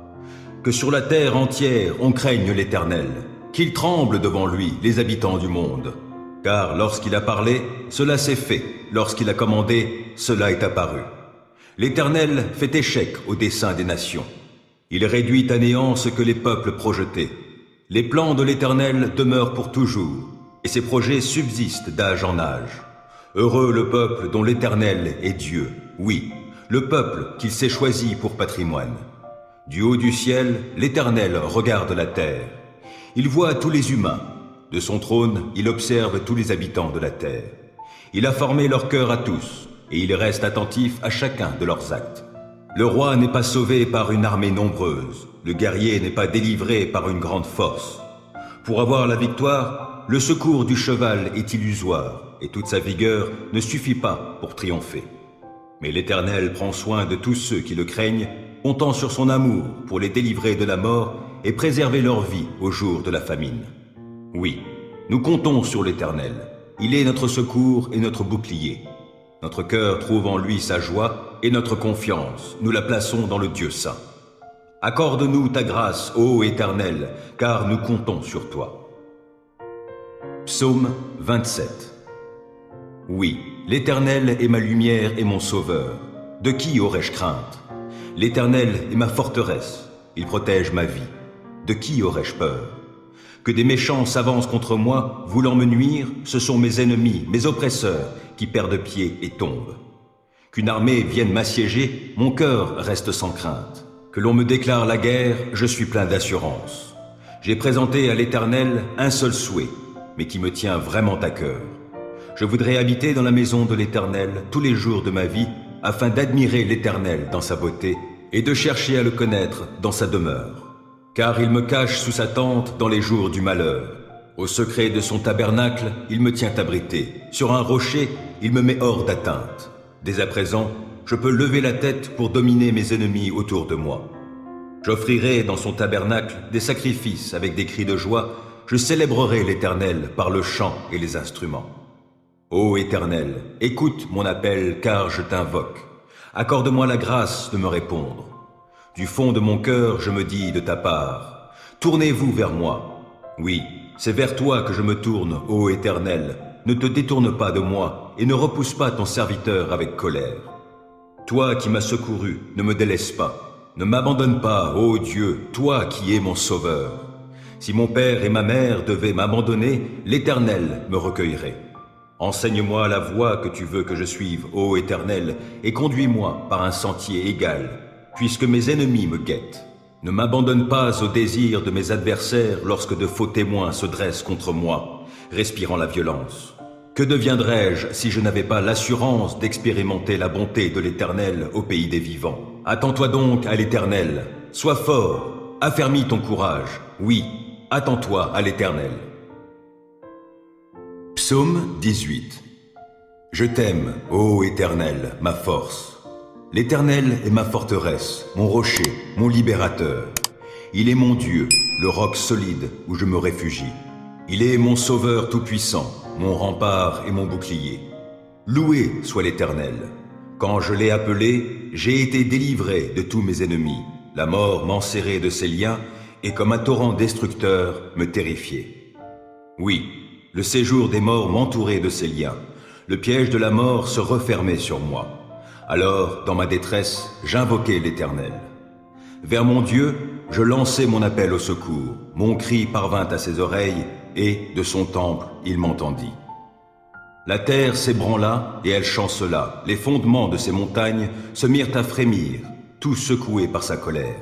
Que sur la terre entière on craigne l'Éternel, qu'ils tremblent devant lui, les habitants du monde. Car lorsqu'il a parlé, cela s'est fait. Lorsqu'il a commandé, cela est apparu. L'Éternel fait échec au dessein des nations. Il réduit à néant ce que les peuples projetaient. Les plans de l'Éternel demeurent pour toujours, et ses projets subsistent d'âge en âge. Heureux le peuple dont l'Éternel est Dieu, oui, le peuple qu'il s'est choisi pour patrimoine. Du haut du ciel, l'Éternel regarde la terre. Il voit tous les humains. De son trône, il observe tous les habitants de la terre. Il a formé leur cœur à tous, et il reste attentif à chacun de leurs actes. Le roi n'est pas sauvé par une armée nombreuse, le guerrier n'est pas délivré par une grande force. Pour avoir la victoire, le secours du cheval est illusoire, et toute sa vigueur ne suffit pas pour triompher. Mais l'Éternel prend soin de tous ceux qui le craignent, comptant sur son amour pour les délivrer de la mort et préserver leur vie au jour de la famine. Oui, nous comptons sur l'Éternel. Il est notre secours et notre bouclier. Notre cœur trouve en lui sa joie et notre confiance, nous la plaçons dans le Dieu saint. Accorde-nous ta grâce, ô Éternel, car nous comptons sur toi. Psaume 27. Oui, l'Éternel est ma lumière et mon sauveur. De qui aurais-je crainte? L'Éternel est ma forteresse, il protège ma vie. De qui aurais-je peur? Que des méchants s'avancent contre moi, voulant me nuire, ce sont mes ennemis, mes oppresseurs, qui perdent pied et tombent. Qu'une armée vienne m'assiéger, mon cœur reste sans crainte. Que l'on me déclare la guerre, je suis plein d'assurance. J'ai présenté à l'Éternel un seul souhait, mais qui me tient vraiment à cœur. Je voudrais habiter dans la maison de l'Éternel tous les jours de ma vie, afin d'admirer l'Éternel dans sa beauté et de chercher à le connaître dans sa demeure. Car il me cache sous sa tente dans les jours du malheur. Au secret de son tabernacle, il me tient abrité. Sur un rocher, il me met hors d'atteinte. Dès à présent, je peux lever la tête pour dominer mes ennemis autour de moi. J'offrirai dans son tabernacle des sacrifices avec des cris de joie. Je célébrerai l'Éternel par le chant et les instruments. Ô Éternel, écoute mon appel car je t'invoque. Accorde-moi la grâce de me répondre. Du fond de mon cœur, je me dis de ta part, tournez-vous vers moi. Oui, c'est vers toi que je me tourne, ô Éternel. Ne te détourne pas de moi et ne repousse pas ton serviteur avec colère. Toi qui m'as secouru, ne me délaisse pas. Ne m'abandonne pas, ô Dieu, toi qui es mon sauveur. Si mon père et ma mère devaient m'abandonner, l'Éternel me recueillerait. Enseigne-moi la voie que tu veux que je suive, ô Éternel, et conduis-moi par un sentier égal, puisque mes ennemis me guettent. Ne m'abandonne pas au désir de mes adversaires lorsque de faux témoins se dressent contre moi. respirant la violence. Que deviendrais-je si je n'avais pas l'assurance d'expérimenter la bonté de l'Éternel au pays des vivants? Attends-toi donc à l'Éternel. Sois fort, affermis ton courage. Oui, attends-toi à l'Éternel. Psaume 18. Je t'aime, ô Éternel, ma force. L'Éternel est ma forteresse, mon rocher, mon libérateur. Il est mon Dieu, le roc solide où je me réfugie. Il est mon sauveur tout-puissant, mon rempart et mon bouclier. Loué soit l'Éternel. Quand je l'ai appelé, j'ai été délivré de tous mes ennemis. La mort m'enserrait de ses liens et comme un torrent destructeur me terrifiait. Oui, le séjour des morts m'entourait de ses liens. Le piège de la mort se refermait sur moi. Alors, dans ma détresse, j'invoquai l'Éternel. Vers mon Dieu, je lançai mon appel au secours. Mon cri parvint à ses oreilles, et, de son temple, il m'entendit. La terre s'ébranla, et elle chancela. Les fondements de ses montagnes se mirent à frémir, tout secoués par sa colère.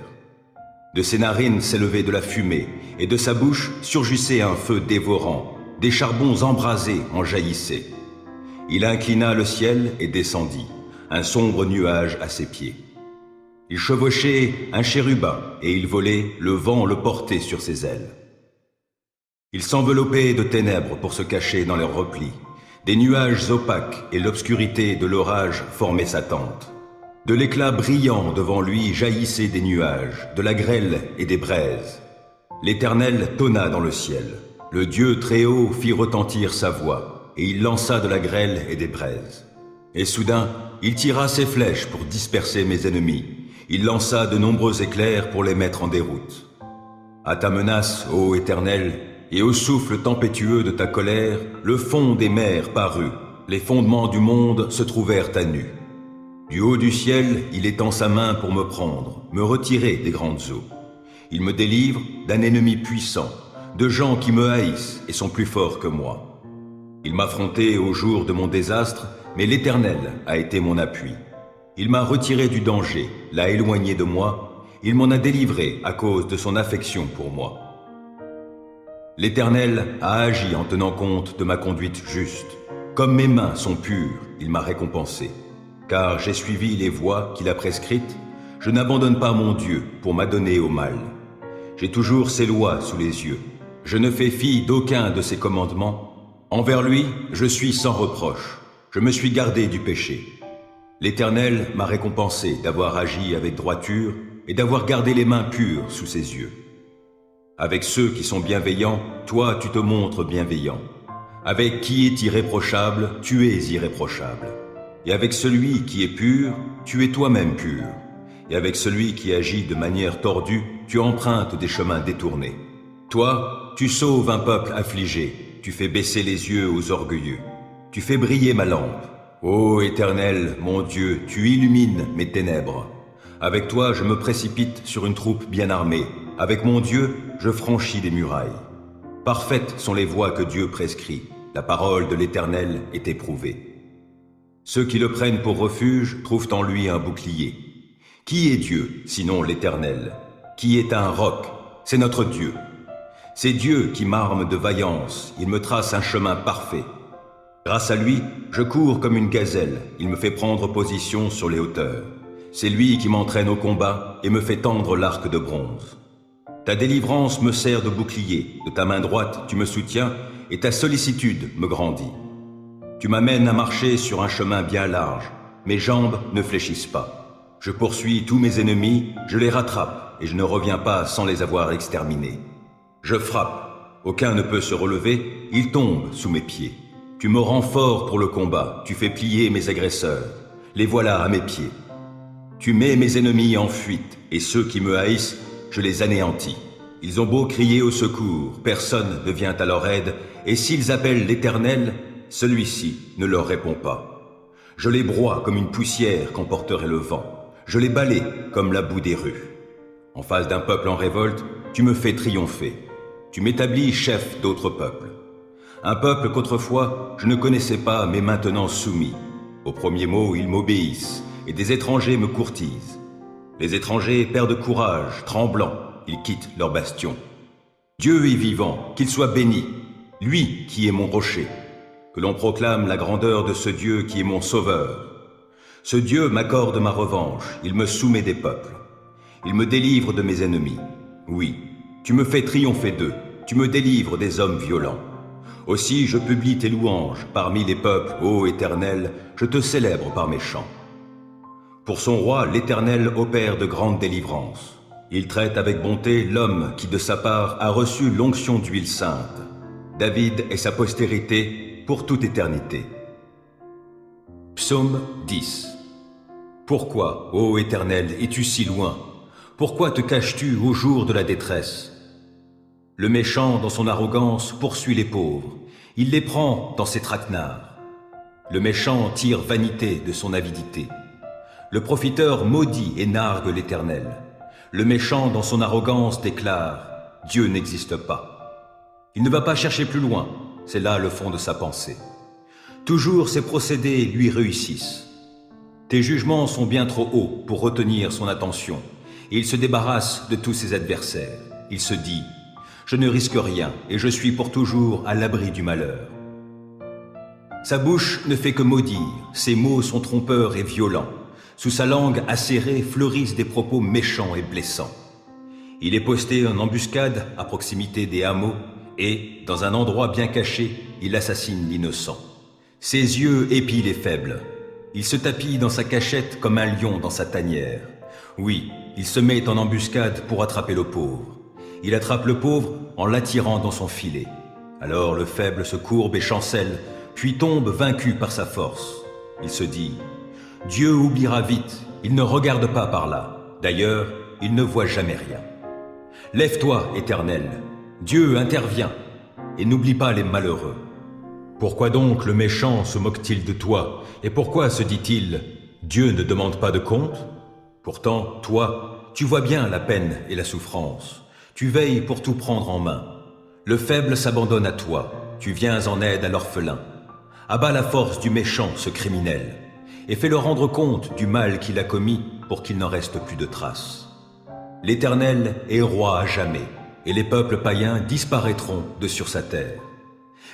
De ses narines s'élevait de la fumée, et de sa bouche surgissait un feu dévorant. Des charbons embrasés en jaillissaient. Il inclina le ciel et descendit, un sombre nuage à ses pieds. Il chevauchait un chérubin, et il volait, le vent le portait sur ses ailes. Il s'enveloppait de ténèbres pour se cacher dans leurs replis. Des nuages opaques et l'obscurité de l'orage formaient sa tente. De l'éclat brillant devant lui jaillissaient des nuages, de la grêle et des braises. L'Éternel tonna dans le ciel. Le Dieu Très-Haut fit retentir sa voix, et il lança de la grêle et des braises. Et soudain, il tira ses flèches pour disperser mes ennemis. Il lança de nombreux éclairs pour les mettre en déroute. À ta menace, ô Éternel, et au souffle tempétueux de ta colère, le fond des mers parut. Les fondements du monde se trouvèrent à nu. Du haut du ciel, il étend sa main pour me prendre, me retirer des grandes eaux. Il me délivre d'un ennemi puissant, de gens qui me haïssent et sont plus forts que moi. Il m'affrontait au jour de mon désastre, mais l'Éternel a été mon appui. Il m'a retiré du danger, l'a éloigné de moi, il m'en a délivré à cause de son affection pour moi. L'Éternel a agi en tenant compte de ma conduite juste. Comme mes mains sont pures, il m'a récompensé. Car j'ai suivi les voies qu'il a prescrites, je n'abandonne pas mon Dieu pour m'adonner au mal. J'ai toujours ses lois sous les yeux. Je ne fais fi d'aucun de ses commandements. Envers lui, je suis sans reproche. Je me suis gardé du péché. L'Éternel m'a récompensé d'avoir agi avec droiture et d'avoir gardé les mains pures sous ses yeux. Avec ceux qui sont bienveillants, toi tu te montres bienveillant. Avec qui est irréprochable, tu es irréprochable. Et avec celui qui est pur, tu es toi-même pur. Et avec celui qui agit de manière tordue, tu empruntes des chemins détournés. Toi, tu sauves un peuple affligé, tu fais baisser les yeux aux orgueilleux. Tu fais briller ma lampe. Ô Éternel, mon Dieu, tu illumines mes ténèbres. Avec toi, je me précipite sur une troupe bien armée. Avec mon Dieu, je franchis des murailles. Parfaites sont les voies que Dieu prescrit. La parole de l'Éternel est éprouvée. Ceux qui le prennent pour refuge trouvent en lui un bouclier. Qui est Dieu, sinon l'Éternel? Qui est un roc? C'est notre Dieu. C'est Dieu qui m'arme de vaillance, il me trace un chemin parfait. Grâce à lui, je cours comme une gazelle, il me fait prendre position sur les hauteurs. C'est lui qui m'entraîne au combat et me fait tendre l'arc de bronze. Ta délivrance me sert de bouclier, de ta main droite tu me soutiens et ta sollicitude me grandit. Tu m'amènes à marcher sur un chemin bien large, mes jambes ne fléchissent pas. Je poursuis tous mes ennemis, je les rattrape et je ne reviens pas sans les avoir exterminés. Je frappe, aucun ne peut se relever, ils tombent sous mes pieds. Tu me rends fort pour le combat, tu fais plier mes agresseurs, les voilà à mes pieds. Tu mets mes ennemis en fuite, et ceux qui me haïssent, je les anéantis. Ils ont beau crier au secours, personne ne vient à leur aide, et s'ils appellent l'Éternel, celui-ci ne leur répond pas. Je les broie comme une poussière qu'emporterait le vent, je les balaie comme la boue des rues. En face d'un peuple en révolte, tu me fais triompher. Tu m'établis chef d'autres peuples. Un peuple qu'autrefois je ne connaissais pas, mais maintenant soumis. Au premier mot, ils m'obéissent, et des étrangers me courtisent. Les étrangers perdent courage, tremblants, ils quittent leur bastion. Dieu est vivant, qu'il soit béni. lui qui est mon rocher, que l'on proclame la grandeur de ce Dieu qui est mon sauveur. Ce Dieu m'accorde ma revanche, il me soumet des peuples. Il me délivre de mes ennemis. Oui, tu me fais triompher d'eux, tu me délivres des hommes violents. Aussi je publie tes louanges parmi les peuples, ô Éternel, je te célèbre par mes chants. Pour son roi, l'Éternel opère de grandes délivrances. Il traite avec bonté l'homme qui de sa part a reçu l'onction d'huile sainte. David et sa postérité pour toute éternité. Psaume 10. Pourquoi, ô Éternel, es-tu si loin? Pourquoi te caches-tu au jour de la détresse? Le méchant, dans son arrogance, poursuit les pauvres. Il les prend dans ses traquenards. Le méchant tire vanité de son avidité. Le profiteur maudit et nargue l'Éternel. Le méchant, dans son arrogance, déclare « Dieu n'existe pas ». Il ne va pas chercher plus loin, c'est là le fond de sa pensée. Toujours ses procédés lui réussissent. Tes jugements sont bien trop hauts pour retenir son attention, et il se débarrasse de tous ses adversaires. Il se dit « Je ne risque rien, et je suis pour toujours à l'abri du malheur ». Sa bouche ne fait que maudire, ses mots sont trompeurs et violents. Sous sa langue acérée fleurissent des propos méchants et blessants. Il est posté en embuscade à proximité des hameaux et, dans un endroit bien caché, il assassine l'innocent. Ses yeux épient les faibles. Il se tapit dans sa cachette comme un lion dans sa tanière. Oui, il se met en embuscade pour attraper le pauvre. Il attrape le pauvre en l'attirant dans son filet. Alors le faible se courbe et chancelle, puis tombe vaincu par sa force. Il se dit « Dieu oubliera vite, il ne regarde pas par là. D'ailleurs, il ne voit jamais rien. Lève-toi, Éternel, Dieu intervient, et n'oublie pas les malheureux. Pourquoi donc le méchant se moque-t-il de toi, et pourquoi se dit-il « Dieu ne demande pas de compte ?» Pourtant, toi, tu vois bien la peine et la souffrance. Tu veilles pour tout prendre en main. Le faible s'abandonne à toi, tu viens en aide à l'orphelin. Abat la force du méchant, ce criminel, et fais-le rendre compte du mal qu'il a commis pour qu'il n'en reste plus de traces. L'Éternel est roi à jamais, et les peuples païens disparaîtront de sur sa terre.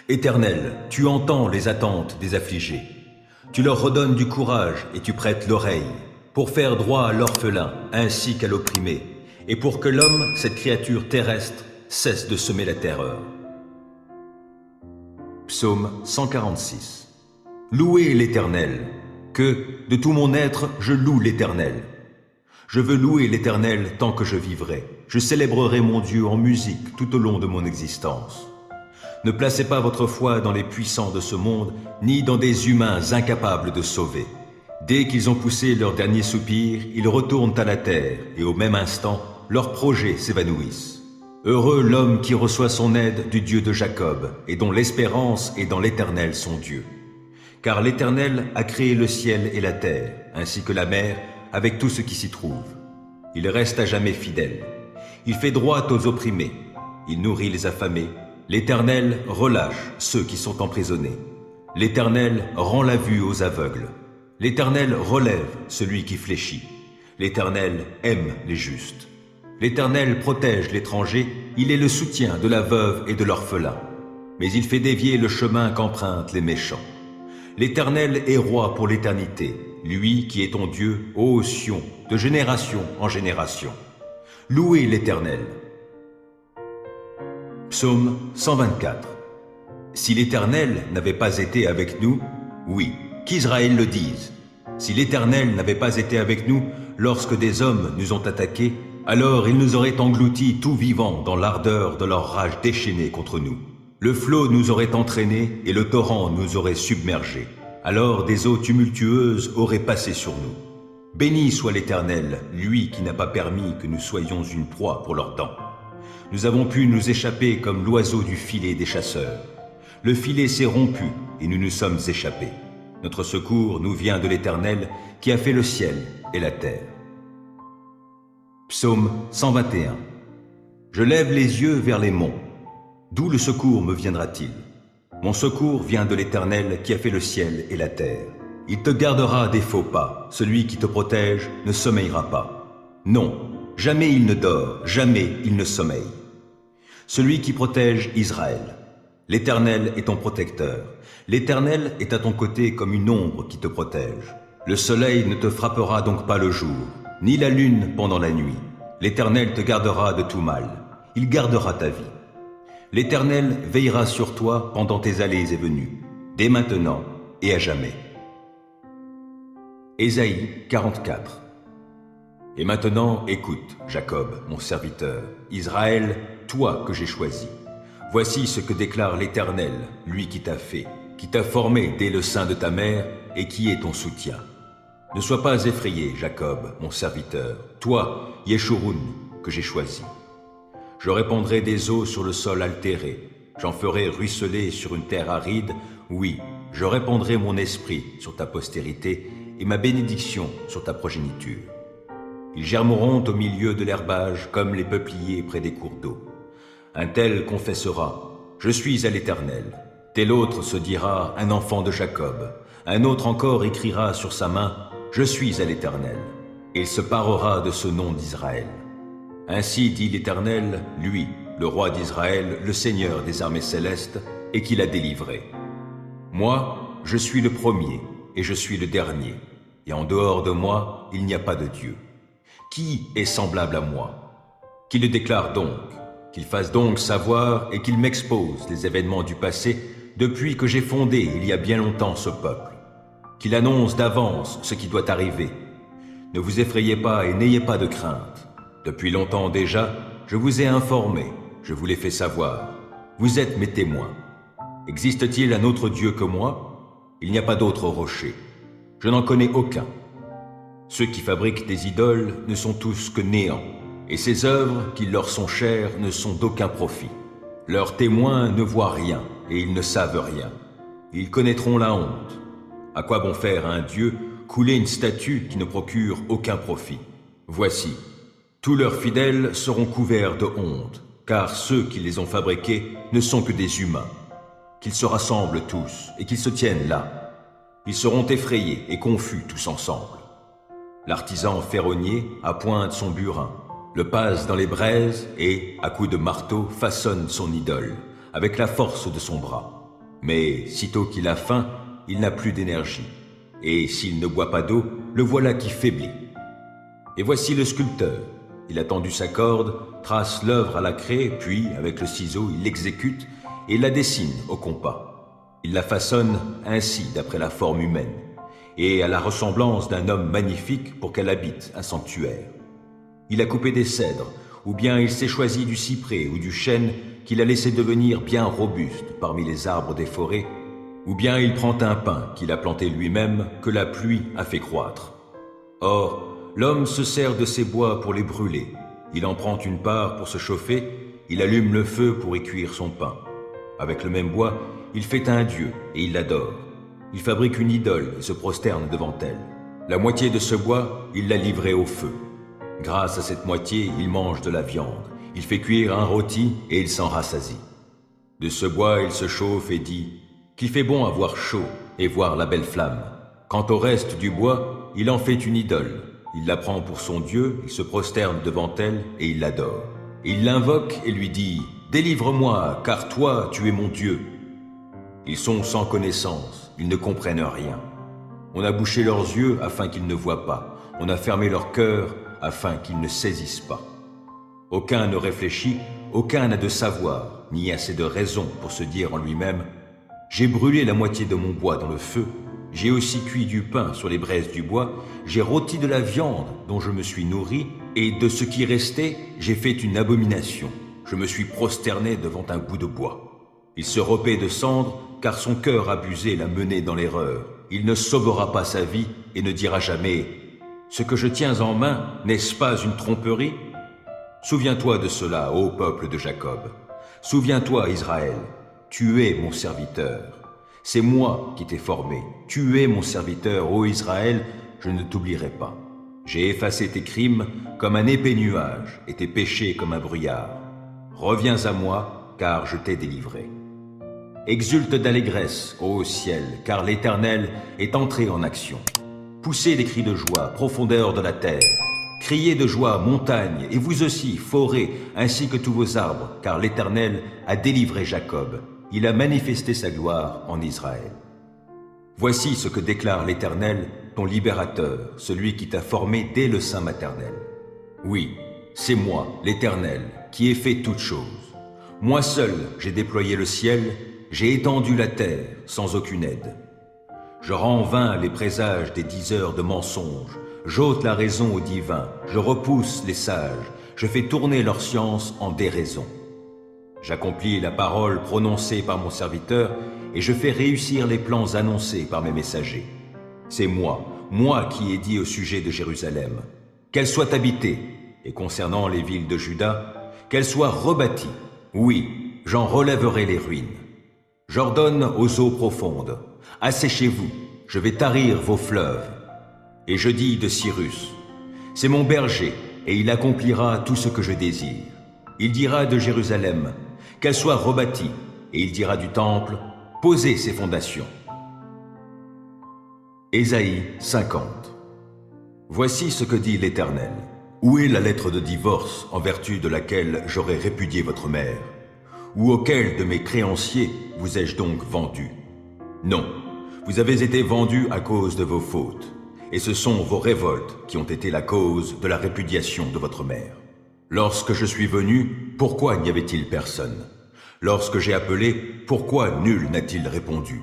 Éternel, tu entends les attentes des affligés. Tu leur redonnes du courage et tu prêtes l'oreille, pour faire droit à l'orphelin ainsi qu'à l'opprimé, et pour que l'homme, cette créature terrestre, cesse de semer la terreur. Psaume 146. Louez l'Éternel, que, de tout mon être, je loue l'Éternel. Je veux louer l'Éternel tant que je vivrai. Je célébrerai mon Dieu en musique tout au long de mon existence. Ne placez pas votre foi dans les puissants de ce monde, ni dans des humains incapables de sauver. Dès qu'ils ont poussé leur dernier soupir, ils retournent à la terre, et au même instant, leurs projets s'évanouissent. Heureux l'homme qui reçoit son aide du Dieu de Jacob, et dont l'espérance est dans l'Éternel son Dieu. Car l'Éternel a créé le ciel et la terre, ainsi que la mer, avec tout ce qui s'y trouve. Il reste à jamais fidèle. Il fait droit aux opprimés. Il nourrit les affamés. L'Éternel relâche ceux qui sont emprisonnés. L'Éternel rend la vue aux aveugles. L'Éternel relève celui qui fléchit. L'Éternel aime les justes. L'Éternel protège l'étranger. Il est le soutien de la veuve et de l'orphelin. Mais il fait dévier le chemin qu'empruntent les méchants. L'Éternel est roi pour l'éternité, lui qui est ton Dieu, ô Sion, de génération en génération. Louez l'Éternel. Psaume 124. Si l'Éternel n'avait pas été avec nous, oui, qu'Israël le dise. Si l'Éternel n'avait pas été avec nous lorsque des hommes nous ont attaqués, alors il nous aurait engloutis tout vivants dans l'ardeur de leur rage déchaînée contre nous. Le flot nous aurait entraînés et le torrent nous aurait submergés. Alors des eaux tumultueuses auraient passé sur nous. Béni soit l'Éternel, lui qui n'a pas permis que nous soyons une proie pour leurs dents. Nous avons pu nous échapper comme l'oiseau du filet des chasseurs. Le filet s'est rompu et nous nous sommes échappés. Notre secours nous vient de l'Éternel qui a fait le ciel et la terre. Psaume 121. Je lève les yeux vers les monts. D'où le secours me viendra-t-il? Mon secours vient de l'Éternel qui a fait le ciel et la terre. Il te gardera des faux pas. Celui qui te protège ne sommeillera pas. Non, jamais il ne dort, jamais il ne sommeille. Celui qui protège Israël. L'Éternel est ton protecteur. L'Éternel est à ton côté comme une ombre qui te protège. Le soleil ne te frappera donc pas le jour, ni la lune pendant la nuit. L'Éternel te gardera de tout mal. Il gardera ta vie. L'Éternel veillera sur toi pendant tes allées et venues, dès maintenant et à jamais. Ésaïe 44. Et maintenant, écoute, Jacob, mon serviteur, Israël, toi que j'ai choisi. Voici ce que déclare l'Éternel, lui qui t'a fait, qui t'a formé dès le sein de ta mère et qui est ton soutien. Ne sois pas effrayé, Jacob, mon serviteur, toi, Yeshurun, que j'ai choisi. Je répandrai des eaux sur le sol altéré, j'en ferai ruisseler sur une terre aride, oui, je répandrai mon esprit sur ta postérité et ma bénédiction sur ta progéniture. Ils germeront au milieu de l'herbage comme les peupliers près des cours d'eau. Un tel confessera, je suis à l'Éternel. Tel autre se dira, un enfant de Jacob. Un autre encore écrira sur sa main, je suis à l'Éternel. Il se parera de ce nom d'Israël. Ainsi dit l'Éternel, lui, le roi d'Israël, le Seigneur des armées célestes, et qui l'a délivré. Moi, je suis le premier, et je suis le dernier, et en dehors de moi, il n'y a pas de Dieu. Qui est semblable à moi? Qu'il le déclare donc, qu'il fasse donc savoir et qu'il m'expose les événements du passé depuis que j'ai fondé il y a bien longtemps ce peuple. Qu'il annonce d'avance ce qui doit arriver. Ne vous effrayez pas et n'ayez pas de crainte. Depuis longtemps déjà, je vous ai informé, je vous l'ai fait savoir. Vous êtes mes témoins. Existe-t-il un autre Dieu que moi? Il n'y a pas d'autre rocher. Je n'en connais aucun. Ceux qui fabriquent des idoles ne sont tous que néants, et ces œuvres qui leur sont chères ne sont d'aucun profit. Leurs témoins ne voient rien, et ils ne savent rien. Ils connaîtront la honte. À quoi bon faire à un Dieu couler une statue qui ne procure aucun profit? Voici, tous leurs fidèles seront couverts de honte, car ceux qui les ont fabriqués ne sont que des humains. Qu'ils se rassemblent tous, et qu'ils se tiennent là. Ils seront effrayés et confus tous ensemble. L'artisan ferronnier appointe son burin, le passe dans les braises et, à coups de marteau, façonne son idole, avec la force de son bras. Mais, sitôt qu'il a faim, il n'a plus d'énergie. Et s'il ne boit pas d'eau, le voilà qui faiblit. Et voici le sculpteur. Il a tendu sa corde, trace l'œuvre à la craie, puis, avec le ciseau, il l'exécute et la dessine au compas. Il la façonne ainsi d'après la forme humaine, et à la ressemblance d'un homme magnifique pour qu'elle habite un sanctuaire. Il a coupé des cèdres, ou bien il s'est choisi du cyprès ou du chêne qu'il a laissé devenir bien robuste parmi les arbres des forêts, ou bien il prend un pin qu'il a planté lui-même que la pluie a fait croître. Or, l'homme se sert de ces bois pour les brûler. Il en prend une part pour se chauffer, il allume le feu pour y cuire son pain. Avec le même bois, il fait un dieu et il l'adore. Il fabrique une idole et se prosterne devant elle. La moitié de ce bois, il l'a livré au feu. Grâce à cette moitié, il mange de la viande. Il fait cuire un rôti et il s'en rassasie. De ce bois, il se chauffe et dit « Qu'il fait bon avoir chaud et voir la belle flamme. » Quant au reste du bois, il en fait une idole. Il la prend pour son Dieu, il se prosterne devant elle et il l'adore. Il l'invoque et lui dit « Délivre-moi, car toi, tu es mon Dieu. » Ils sont sans connaissance, ils ne comprennent rien. On a bouché leurs yeux afin qu'ils ne voient pas. On a fermé leur cœur afin qu'ils ne saisissent pas. Aucun ne réfléchit, aucun n'a de savoir, ni assez de raison pour se dire en lui-même « J'ai brûlé la moitié de mon bois dans le feu, j'ai aussi cuit du pain sur les braises du bois, j'ai rôti de la viande dont je me suis nourri, et de ce qui restait, j'ai fait une abomination. Je me suis prosterné devant un bout de bois. » Il se repaît de cendres, car son cœur abusé l'a mené dans l'erreur. Il ne sauvera pas sa vie et ne dira jamais « Ce que je tiens en main, n'est-ce pas une tromperie ?» Souviens-toi de cela, ô peuple de Jacob. Souviens-toi, Israël, tu es mon serviteur. C'est moi qui t'ai formé. Tu es mon serviteur, ô Israël, je ne t'oublierai pas. J'ai effacé tes crimes comme un épais nuage et tes péchés comme un brouillard. Reviens à moi, car je t'ai délivré. Exulte d'allégresse, ô ciel, car l'Éternel est entré en action. Poussez des cris de joie, profondeur de la terre. Criez de joie, montagne, et vous aussi, forêt, ainsi que tous vos arbres, car l'Éternel a délivré Jacob. il a manifesté sa gloire en Israël. Voici ce que déclare l'Éternel, ton libérateur, celui qui t'a formé dès le sein maternel. Oui, c'est moi, l'Éternel, qui ai fait toutes choses. Moi seul, j'ai déployé le ciel, j'ai étendu la terre sans aucune aide. Je rends vain les présages des diseurs de mensonges, j'ôte la raison aux divins, je repousse les sages, je fais tourner leur science en déraison. J'accomplis la parole prononcée par mon serviteur et je fais réussir les plans annoncés par mes messagers. C'est moi qui ai dit au sujet de Jérusalem, qu'elle soit habitée, et concernant les villes de Juda, qu'elle soit rebâtie. Oui, j'en relèverai les ruines. J'ordonne aux eaux profondes, asséchez-vous, je vais tarir vos fleuves. Et je dis de Cyrus, c'est mon berger, et il accomplira tout ce que je désire. Il dira de Jérusalem, qu'elle soit rebâtie, et il dira du temple, posez ses fondations. Ésaïe 50. Voici ce que dit l'Éternel. Où est la lettre de divorce en vertu de laquelle j'aurais répudié votre mère? Ou auquel de mes créanciers vous ai-je donc vendu? Non, vous avez été vendu à cause de vos fautes, et ce sont vos révoltes qui ont été la cause de la répudiation de votre mère. Lorsque je suis venu, pourquoi n'y avait-il personne? Lorsque j'ai appelé, pourquoi nul n'a-t-il répondu?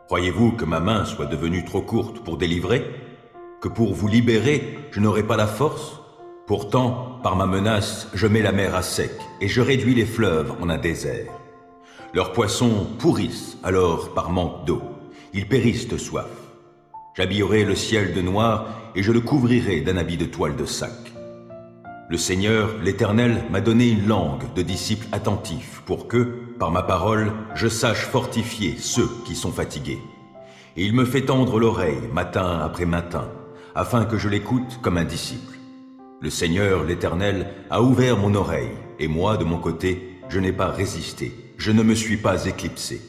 Croyez-vous que ma main soit devenue trop courte pour délivrer? Que pour vous libérer, je n'aurai pas la force? Pourtant, par ma menace, je mets la mer à sec et je réduis les fleuves en un désert. Leurs poissons pourrissent alors par manque d'eau. Ils périssent de soif. J'habillerai le ciel de noir et je le couvrirai d'un habit de toile de sac. Le Seigneur, l'Éternel, m'a donné une langue de disciples attentifs pour que, par ma parole, je sache fortifier ceux qui sont fatigués. Et il me fait tendre l'oreille matin après matin, afin que je l'écoute comme un disciple. Le Seigneur, l'Éternel, a ouvert mon oreille, et moi, de mon côté, je n'ai pas résisté, je ne me suis pas éclipsé.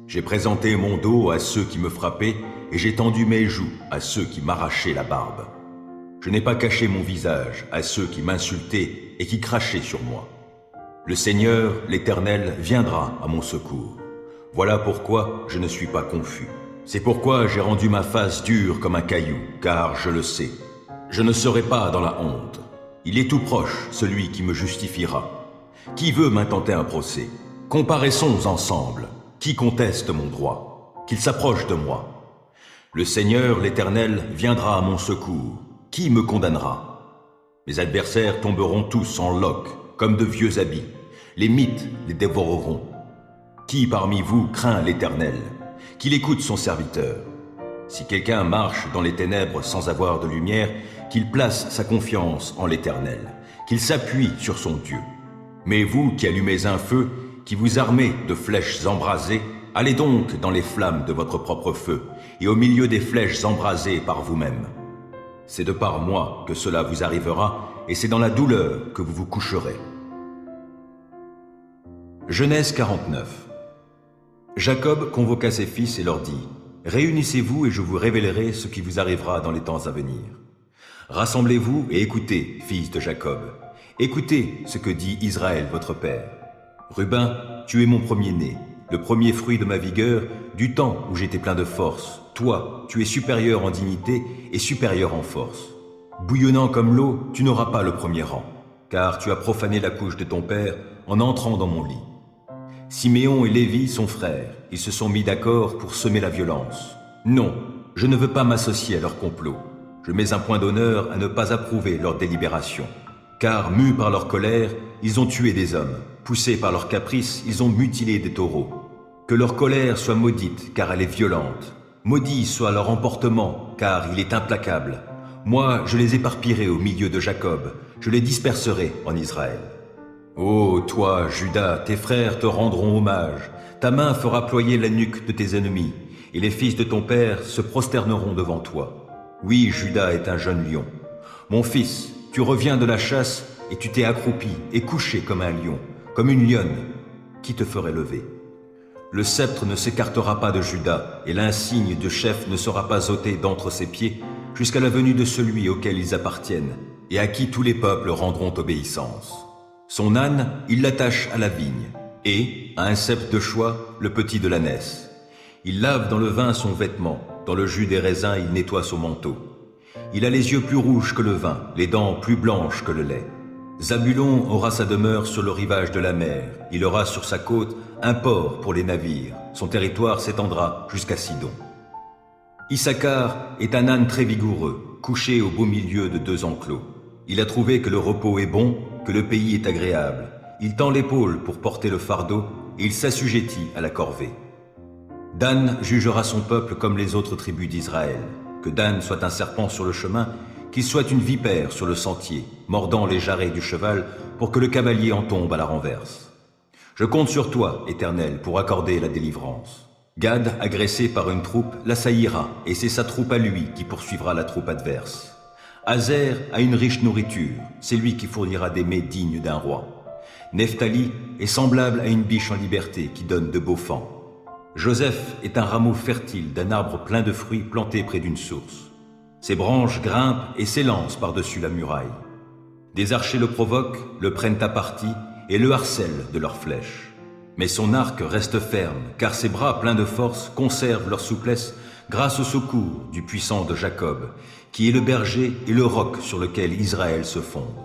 J'ai présenté mon dos à ceux qui me frappaient, et j'ai tendu mes joues à ceux qui m'arrachaient la barbe. Je n'ai pas caché mon visage à ceux qui m'insultaient et qui crachaient sur moi. Le Seigneur, l'Éternel, viendra à mon secours. Voilà pourquoi je ne suis pas confus. C'est pourquoi j'ai rendu ma face dure comme un caillou, car je le sais. Je ne serai pas dans la honte. Il est tout proche, celui qui me justifiera. Qui veut m'intenter un procès? Comparaissons ensemble. Qui conteste mon droit? Qu'il s'approche de moi. Le Seigneur, l'Éternel, viendra à mon secours. Qui me condamnera? Mes adversaires tomberont tous en loques, comme de vieux habits. Les mythes les dévoreront. Qui parmi vous craint l'Éternel? Qu'il écoute son serviteur. Si quelqu'un marche dans les ténèbres sans avoir de lumière, qu'il place sa confiance en l'Éternel, qu'il s'appuie sur son Dieu. Mais vous qui allumez un feu, qui vous armez de flèches embrasées, allez donc dans les flammes de votre propre feu, et au milieu des flèches embrasées par vous-même. C'est de par moi que cela vous arrivera, et c'est dans la douleur que vous vous coucherez. Genèse 49. Jacob convoqua ses fils et leur dit, « Réunissez-vous et je vous révélerai ce qui vous arrivera dans les temps à venir. Rassemblez-vous et écoutez, fils de Jacob. Écoutez ce que dit Israël, votre père. Ruben, tu es mon premier-né, le premier fruit de ma vigueur, du temps où j'étais plein de force. Toi, tu es supérieur en dignité et supérieur en force. Bouillonnant comme l'eau, tu n'auras pas le premier rang, car tu as profané la couche de ton père en entrant dans mon lit. Siméon et Lévi sont frères, ils se sont mis d'accord pour semer la violence. Non, je ne veux pas m'associer à leur complot. Je mets un point d'honneur à ne pas approuver leur délibération. Car, mus par leur colère, ils ont tué des hommes. Poussés par leurs caprices, ils ont mutilé des taureaux. Que leur colère soit maudite, car elle est violente. Maudit soit leur emportement, car il est implacable. Moi, je les éparpillerai au milieu de Jacob, je les disperserai en Israël. Ô toi, Juda, tes frères te rendront hommage, ta main fera ployer la nuque de tes ennemis, et les fils de ton père se prosterneront devant toi. Oui, Juda est un jeune lion. Mon fils, tu reviens de la chasse, et tu t'es accroupi et couché comme un lion, comme une lionne. Qui te ferait lever? Le sceptre ne s'écartera pas de Juda, et l'insigne de chef ne sera pas ôté d'entre ses pieds, jusqu'à la venue de celui auquel ils appartiennent, et à qui tous les peuples rendront obéissance. Son âne, il l'attache à la vigne, et, à un cep de choix, le petit de l'ânesse. Il lave dans le vin son vêtement, dans le jus des raisins il nettoie son manteau. Il a les yeux plus rouges que le vin, les dents plus blanches que le lait. Zabulon aura sa demeure sur le rivage de la mer, il aura sur sa côte un port pour les navires, son territoire s'étendra jusqu'à Sidon. Issachar est un âne très vigoureux, couché au beau milieu de deux enclos. Il a trouvé que le repos est bon, que le pays est agréable. Il tend l'épaule pour porter le fardeau et il s'assujettit à la corvée. Dan jugera son peuple comme les autres tribus d'Israël. Que Dan soit un serpent sur le chemin, qu'il soit une vipère sur le sentier, mordant les jarrets du cheval pour que le cavalier en tombe à la renverse. Je compte sur toi, Éternel, pour accorder la délivrance. Gad, agressé par une troupe, l'assaillira, et c'est sa troupe à lui qui poursuivra la troupe adverse. Azer a une riche nourriture, c'est lui qui fournira des mets dignes d'un roi. Nephtali est semblable à une biche en liberté qui donne de beaux fans. Joseph est un rameau fertile d'un arbre plein de fruits planté près d'une source. Ses branches grimpent et s'élancent par-dessus la muraille. Des archers le provoquent, le prennent à partie et le harcèlent de leurs flèches. Mais son arc reste ferme, car ses bras pleins de force conservent leur souplesse grâce au secours du puissant de Jacob, qui est le berger et le roc sur lequel Israël se fonde.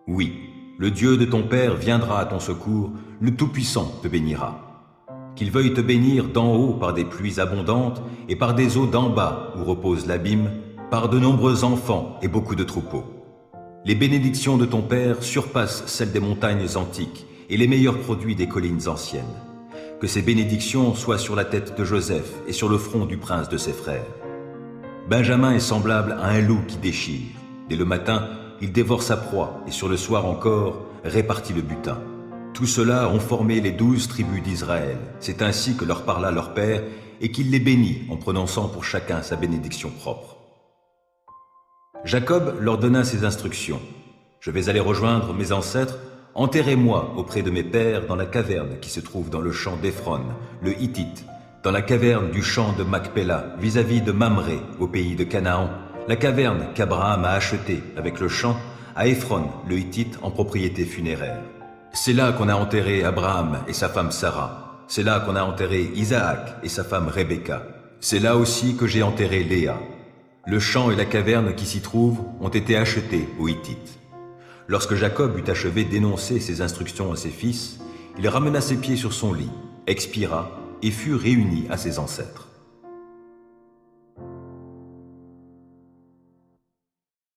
Oui, le Dieu de ton père viendra à ton secours, le Tout-Puissant te bénira. Qu'il veuille te bénir d'en haut par des pluies abondantes et par des eaux d'en bas où repose l'abîme, par de nombreux enfants et beaucoup de troupeaux. Les bénédictions de ton Père surpassent celles des montagnes antiques et les meilleurs produits des collines anciennes. Que ces bénédictions soient sur la tête de Joseph et sur le front du prince de ses frères. Benjamin est semblable à un loup qui déchire. Dès le matin, il dévore sa proie et sur le soir encore, répartit le butin. Tout cela ont formé les 12 tribus d'Israël. C'est ainsi que leur parla leur Père et qu'il les bénit en prononçant pour chacun sa bénédiction propre. Jacob leur donna ces instructions. Je vais aller rejoindre mes ancêtres, enterrez-moi auprès de mes pères dans la caverne qui se trouve dans le champ d'Éphron, le Hittite, dans la caverne du champ de Macpéla, vis-à-vis de Mamré, au pays de Canaan, la caverne qu'Abraham a achetée avec le champ à Éphron, le Hittite, en propriété funéraire. C'est là qu'on a enterré Abraham et sa femme Sarah. C'est là qu'on a enterré Isaac et sa femme Rebecca. C'est là aussi que j'ai enterré Léa. Le champ et la caverne qui s'y trouvent ont été achetés aux Hittites. Lorsque Jacob eut achevé d'énoncer ses instructions à ses fils, il ramena ses pieds sur son lit, expira et fut réuni à ses ancêtres.